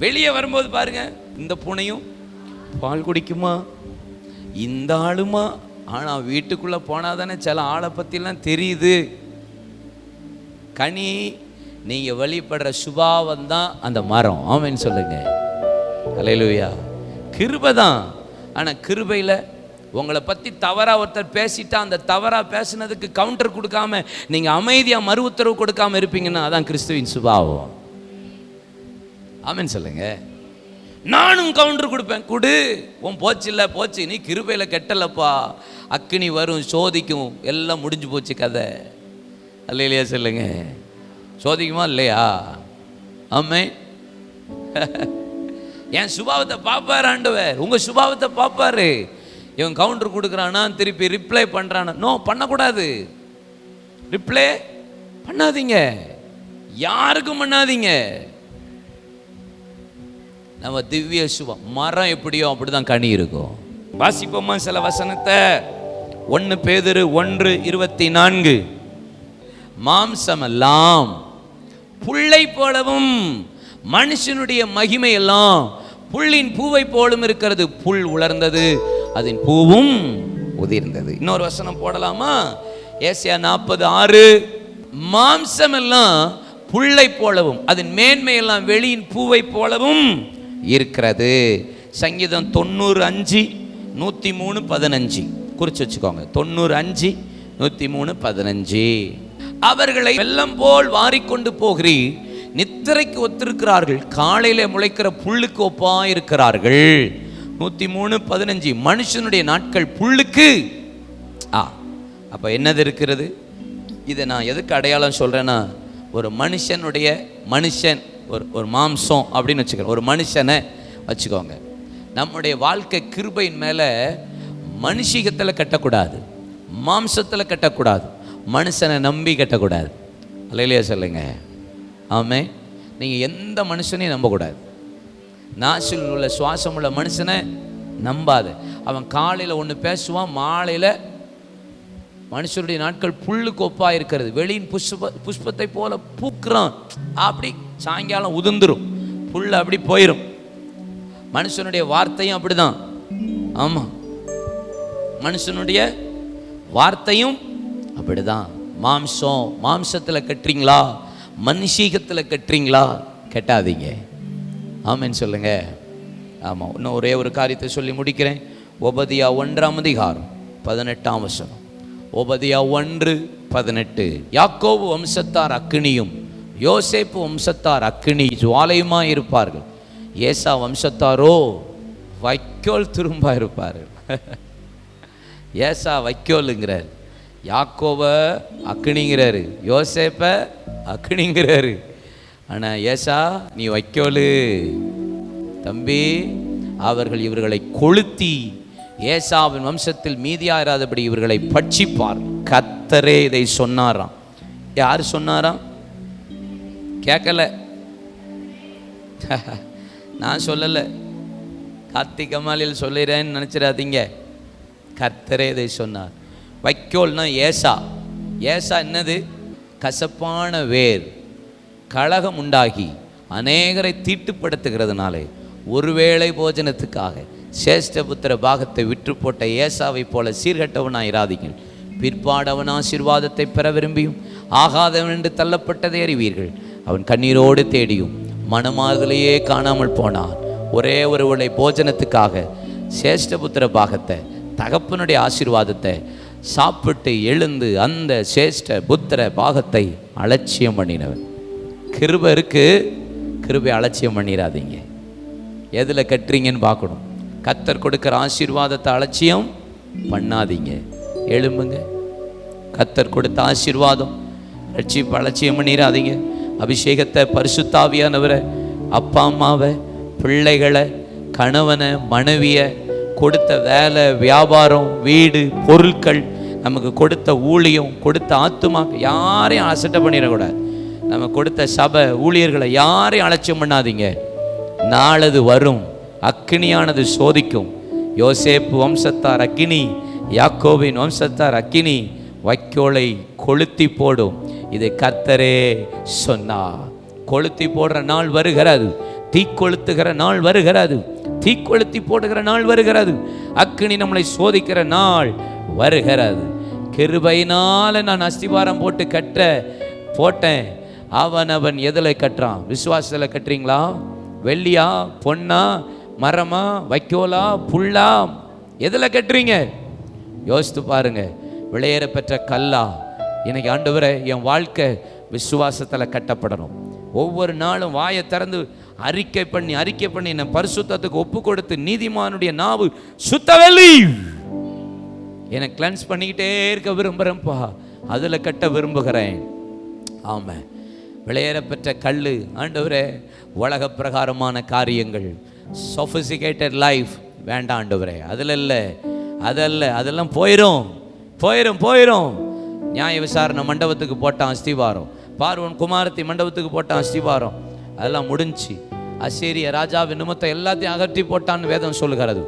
வெளியே வரும்போது பாருங்க, இந்த பூனையும் பால் குடிக்குமா, இந்த ஆளுமா. ஆனால் வீட்டுக்குள்ளே போனால் தானே சில ஆளை பற்றிலாம் தெரியுது. கனி நீங்கள் வழிபடுற சுபாவம் தான் அந்த மரம். ஆமேன்னு சொல்லுங்க. அல்லேலூயா. கிருபை தான். ஆனால் கிருபையில் உங்களை பற்றி தவறாக ஒருத்தர் பேசிட்டா அந்த தவறாக பேசுனதுக்கு கவுண்டர் கொடுக்காம நீங்கள் அமைதியாக மறு உத்தரவு கொடுக்காம இருப்பீங்கன்னா அதான் கிறிஸ்துவின் சுபாவம். ஆமேன்னு சொல்லுங்க. நானும் கவுண்டர் கொடுப்பேன். கொடு, உன் போச்சு இல்லை போச்சு, நீ கிருபையில் கெட்டலப்பா, அக்கினி வரும் சோதிக்கும், எல்லாம் முடிஞ்சு போச்சு கதை. அல்லையா சொல்லுங்க. சோதிக்குமா இல்லையா? ஆமே. என் சுபாவத்தை பார்ப்பாரு ஆண்டவர், உங்கள் சுபாவத்தை பார்ப்பாரு. இவன் கவுண்டர் கொடுக்குறானா, திருப்பி ரிப்ளை பண்ணுறானா? நோ, பண்ணக்கூடாது. ரிப்ளை பண்ணாதீங்க, யாருக்கும் பண்ணாதீங்க. நம்ம திவ்ய சுபம் மரம் எப்படியோ அப்படிதான் கனி இருக்கும். வாசிப்போமா சில வசனத்தை? 1 பேதுரு 1:24. மாம்சமெல்லாம் புல்லை போலவும் மனுஷனுடைய மகிமை எல்லாம் புல்லின் பூவை போலும் இருக்கிறது. புல் உலர்ந்தது, அதன் பூவும் உதிர்ந்தது. இன்னொரு வசனம் போடலாமா? ஏசாயா 40:6. மாம்சமெல்லாம் புல்லை போலவும் அதன் மேன்மையெல்லாம் வெளியின் பூவை போலவும் இருக்கிறது. சங்கீதம் 95:103-15 குறிச்சு வச்சுக்கோங்க. 95:103-15. அவர்களை வெள்ளம் போல் வாரிக்கொண்டு போகிறீர், நித்திரைக்கு ஒத்திருக்கிறார்கள், காலையில முளைக்கிற புல்லுக்கு ஒப்பாயிருக்கிறார்கள். 103:15. மனுஷனுடைய நாட்கள் புல்லுக்கு. அப்ப என்னது இருக்கிறது? இதை நான் எதுக்கு அடையாளம் சொல்றேன்னா, ஒரு மனுஷனுடைய மனுஷன் ஒரு மாம்சம் அப்படின்னு வச்சுக்கிறோம். ஒரு மனுஷனை வச்சுக்கோங்க. நம்முடைய வாழ்க்கை கிருபையின் மேலே மனுஷீகத்தில் கட்டக்கூடாது, மாம்சத்தில் கட்டக்கூடாது, மனுஷனை நம்பி கட்டக்கூடாது. அல்லையா சொல்லுங்க. ஆமே. நீங்கள் எந்த மனுஷனையும் நம்பக்கூடாது. நாசில் உள்ள சுவாசம் உள்ள மனுஷனை நம்பாத. அவன் காலையில் ஒன்று பேசுவான், மாலையில் மனுஷனுடைய நாட்கள் புல்லுக்கு ஒப்பாக இருக்கிறது, வெளியின் புஷ்பத்தை போல பூக்குறான், அப்படி சாயங்காலம் உதிர்ந்துடும், புல் அப்படி போயிடும். மனுஷனுடைய வார்த்தையும் அப்படிதான். ஆமாம், மனுஷனுடைய வார்த்தையும் அப்படிதான். மாம்சத்தில் கட்டுறீங்களா, மனுஷீகத்தில் கட்டுறீங்களா? கட்டாதீங்க. ஆமேன்னு சொல்லுங்க. ஆமாம். இன்னும் ஒரே ஒரு காரியத்தை சொல்லி முடிக்கிறேன். ஓபதியா 1:18. ஓபதியா 1:18. யாக்கோபு வம்சத்தார் அக்கினியும் யோசேப்பு வம்சத்தார் அக்கினி ஜுவாலையுமாய் இருப்பார்கள். ஏசா வம்சத்தாரோ வைக்கோல் திரும்ப இருப்பார்கள். ஏசா வைக்கோலுங்கிறார், யாக்கோப அக்கினிங்கிறாரு, யோசேப்ப அக்கினிங்கிறாரு. ஆனால் ஏசா நீ வைக்கோலு தம்பி. அவர்கள் இவர்களை கொளுத்தி ஏசாவின் வம்சத்தில் மீதியாராதபடி இவர்களை பட்சிப்பார். கர்த்தரே இதை சொன்னாராம். யார் சொன்னாராம்? கேட்கல, நான் சொல்லலை, கார்த்திக் கமாலில் சொல்லிடுறேன்னு நினச்சிடாதீங்க. கர்த்தரே இதை சொன்னார். வைக்கோல்னா ஏசா. ஏசா என்னது? கசப்பான வேர், கலகம் உண்டாகி அநேகரை தீட்டுப்படுத்துகிறதுனாலே ஒருவேளை போஜனத்துக்காக சேஷ்டபுத்திர பாகத்தை விற்று போட்ட ஏசாவை போல சீர்கட்டவனாயிராதீர்கள். பிற்பாடவன் ஆசீர்வாதத்தை பெற விரும்பியும் ஆகாதவன் என்று தள்ளப்பட்டதை அறிவீர்கள். அவன் கண்ணீரோடு தேடியும் மனமாறுதலையே காணாமல் போனான். ஒரே ஒருவளை போஜனத்துக்காக சேஷ்டபுத்திர பாகத்தை, தகப்பனுடைய ஆசீர்வாதத்தை சாப்பிட்டு எழுந்து அந்த சேஷ்ட புத்திர பாகத்தை அலட்சியம் பண்ணினவன். கிருபை இருக்கு, கிருபை அலட்சியம் பண்ணிடாதீங்க. எதில் கட்டுறீங்கன்னு பார்க்கணும். கர்த்தர் கொடுக்குற ஆசீர்வாதத்தை அலட்சியம் பண்ணாதீங்க. எழும்புங்க. கர்த்தர் கொடுத்த ஆசீர்வாதம் ரட்சிப்பு அலட்சியம் பண்ணிடாதீங்க. அபிஷேகத்தை, பரிசுத்தாவியானவரை, அப்பா அம்மாவை, பிள்ளைகளை, கணவனை, மனைவியை, கொடுத்த வேலை, வியாபாரம், வீடு, பொருட்கள், நமக்கு கொடுத்த ஊழியம், கொடுத்த ஆத்துமா, யாரையும் அசட்டை பண்ணிடக்கூடாது. நம்ம கொடுத்த சபை ஊழியர்களை யாரையும் அலட்சியம் பண்ணாதீங்க. நாளது வரும், அக்கினியானது சோதிக்கும். யோசேப்பு வம்சத்தார் அக்கினி, யாக்கோபின் வம்சத்தார் அக்கினி வைக்கோலை கொளுத்தி போடும். இது கர்த்தரே சொன்னார். கொளுத்தி போடுற நாள் வருகிறது, தீ கொளுத்துகிற நாள் வருகிறது, தீ கொளுத்தி போடுகிற நாள் வருகிறது, அக்கினி நம்மளை சோதிக்கிற நாள் வருகிறது. கிருபையினால நான் அஸ்திவாரம் போட்டு போட்டேன். அவன் எதில் கட்டுறான்? விசுவாசத்தில் கட்டுறீங்களா? வெள்ளியா, பொன்னா, மரமா, வைக்கோலா, புல்லா, எதில் கட்டுறீங்க? யோசித்து பாருங்க. விளையேற பெற்ற கல்லா? இன்னைக்கு ஆண்டவரே, என் வாழ்க்கை விசுவாசத்தில் கட்டப்படணும். ஒவ்வொரு நாளும் வாயை திறந்து அறிக்கை பண்ணி என்னை பரிசுத்தத்துக்கு ஒப்பு கொடுத்து, நீதிமானுடைய நாவு சுத்தவெள்ளி என்னை கிளென்ஸ் பண்ணிக்கிட்டே இருக்க விரும்புகிறேன்ப்பா, அதில் கட்ட விரும்புகிறேன். ஆமாம், விளையேற பெற்ற கல் ஆண்டவரே, உலக பிரகாரமான காரியங்கள், சொஃபிஸ்டிகேட்டட் லைஃப் வேண்டாம் ஆண்டவரே. அதில் இல்லை, அதெல்லாம் போயிடும். நியாய விசாரணை மண்டபத்துக்கு போட்டான் அஸ்திவாரம், பார்வன் குமாரத்தி மண்டபத்துக்கு போட்டான் அஸ்திவாரம், அதெல்லாம் முடிஞ்சு. அசீரிய ராஜாவின் நிமித்தம் எல்லாத்தையும் அகற்றி போட்டான்னு வேதம் சொல்லுகிறது.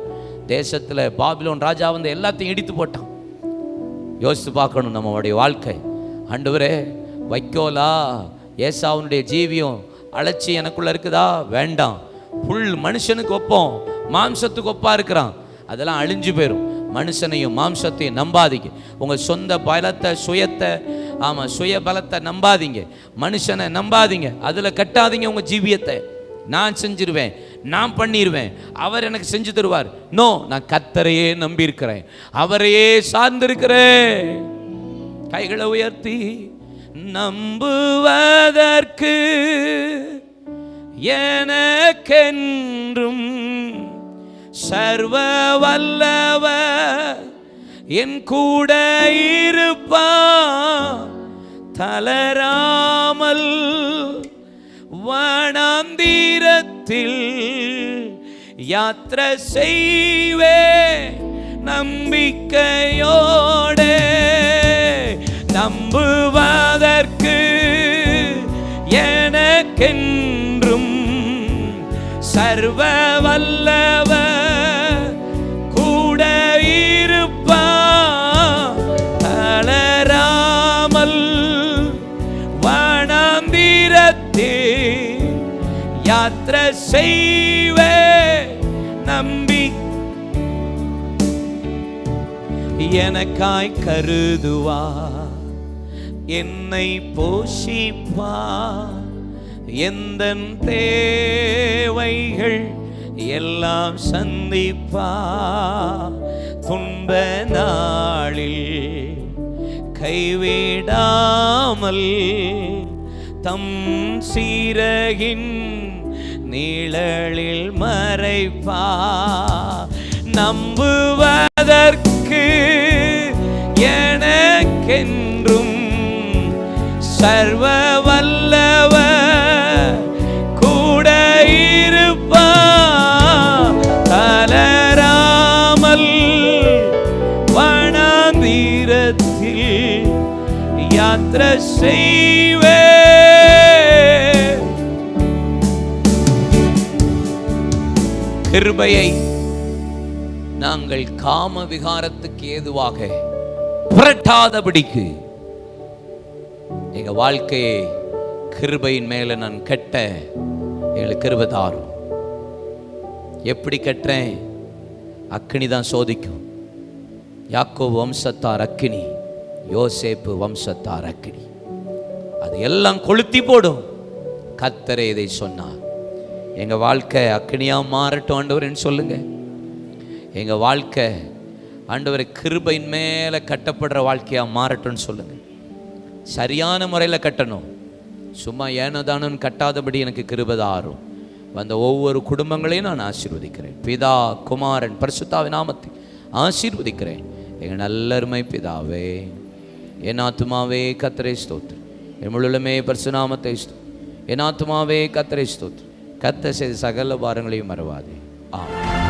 தேசத்தில் பாபிலோன் ராஜா வந்து எல்லாத்தையும் இடித்து போட்டான். யோசித்து பார்க்கணும் நம்மளுடைய வாழ்க்கை. ஆண்டவரே, வைக்கோலா, ஏசாவுனுடைய ஜீவியம் அழைச்சி எனக்குள்ள இருக்குதா? வேண்டாம். புல் மனுஷனுக்கு ஒப்போம், மாம்சத்துக்கு ஒப்பா இருக்கிறான், அதெல்லாம் அழிஞ்சு போயிடும். மனுஷனையும் மாம்சத்தையும் நம்பாதீங்க. உங்கள் சொந்த பலத்தை, சுயத்தை, ஆமாம், சுய பலத்தை நம்பாதீங்க. மனுஷனை நம்பாதீங்க, அதில் கட்டாதீங்க உங்கள் ஜீவியத்தை. நான் செஞ்சிருவேன், நான் பண்ணிடுவேன், அவர் எனக்கு செஞ்சு தருவார். நோ, நான் கர்த்தரையே நம்பியிருக்கிறேன், அவரையே சார்ந்திருக்கிறேன். கைகளை உயர்த்தி நம்புவதற்கு எனக்கென்றும் சர்வ வல்லவர் என் கூட இருப்பார். தளராமல் வனாந்திரத்தில் யாத்திரை செய்வே நம்பிக்கையோடு. நம்புவதற்கு எனக்கென்றும் சர்வ வல்லவர் கூட இருப்பார். தளராமல் வனாந்திரத்தில் யாத்திரை செய்வே நம்பி எனக்காய் கருதுவா, என்னை போஷிப்பா, எந்தன் தேவைகள் எல்லாம் சந்திப்பா. துன்ப நாளில் கைவிடாமல் தம் சீரகின் நிழலில் மறைப்பா. நம்புவதற்கு எனக்கென்றும் சர்வ வல்லவர் கூட இருப்பார். தளராமல் வனாந்திரத்தில் யாத்திரை செய்வே. கிருபையை நாங்கள் காம விகாரத்துக்கு ஏதுவாக புரட்டாதபடிக்கு எங்க வாழ்க்கையை கிருபையின் மேல நான் கட்ட எங்களுக்கு கிருபை தாரும். எப்படி கட்டுறேன்? அக்கினி தான் சோதிக்கும். யாக்கோபு வம்சத்தார் அக்கினி, யோசேப்பு வம்சத்தார் அக்கினி, அது எல்லாம் கொளுத்தி போடும். கர்த்தரே இதை சொன்னார். எங்க வாழ்க்கை அக்கினியா மாறட்டும் ஆண்டவரேன்னு சொல்லுங்க. எங்க வாழ்க்கை ஆண்டவரை கிருபையின் மேல கட்டப்படுற வாழ்க்கையா மாறட்டும்னு சொல்லுங்க. சரியான முறையில் கட்டணும். சும்மா ஏனோதானு கட்டாதபடி எனக்கு கிருபை தாரும். வந்த ஒவ்வொரு குடும்பங்களையும் நான் ஆசீர்வதிக்கிறேன். பிதா, குமாரன், பரிசுத்தாவின் நாமத்தில் ஆசீர்வதிக்கிறேன். எங்கள் நல்லருமை பிதாவே, என் ஆத்துமாவே கர்த்தரை ஸ்தோத்திரம், என் முழுமே பரிசுநாமத்தை ஸ்தோத்திரம். என் ஆத்துமாவே கர்த்தரை ஸ்தோத்திரம். கர்த்தர் செய்த சகல பாரங்களையும் மறவாதே. ஆமென்.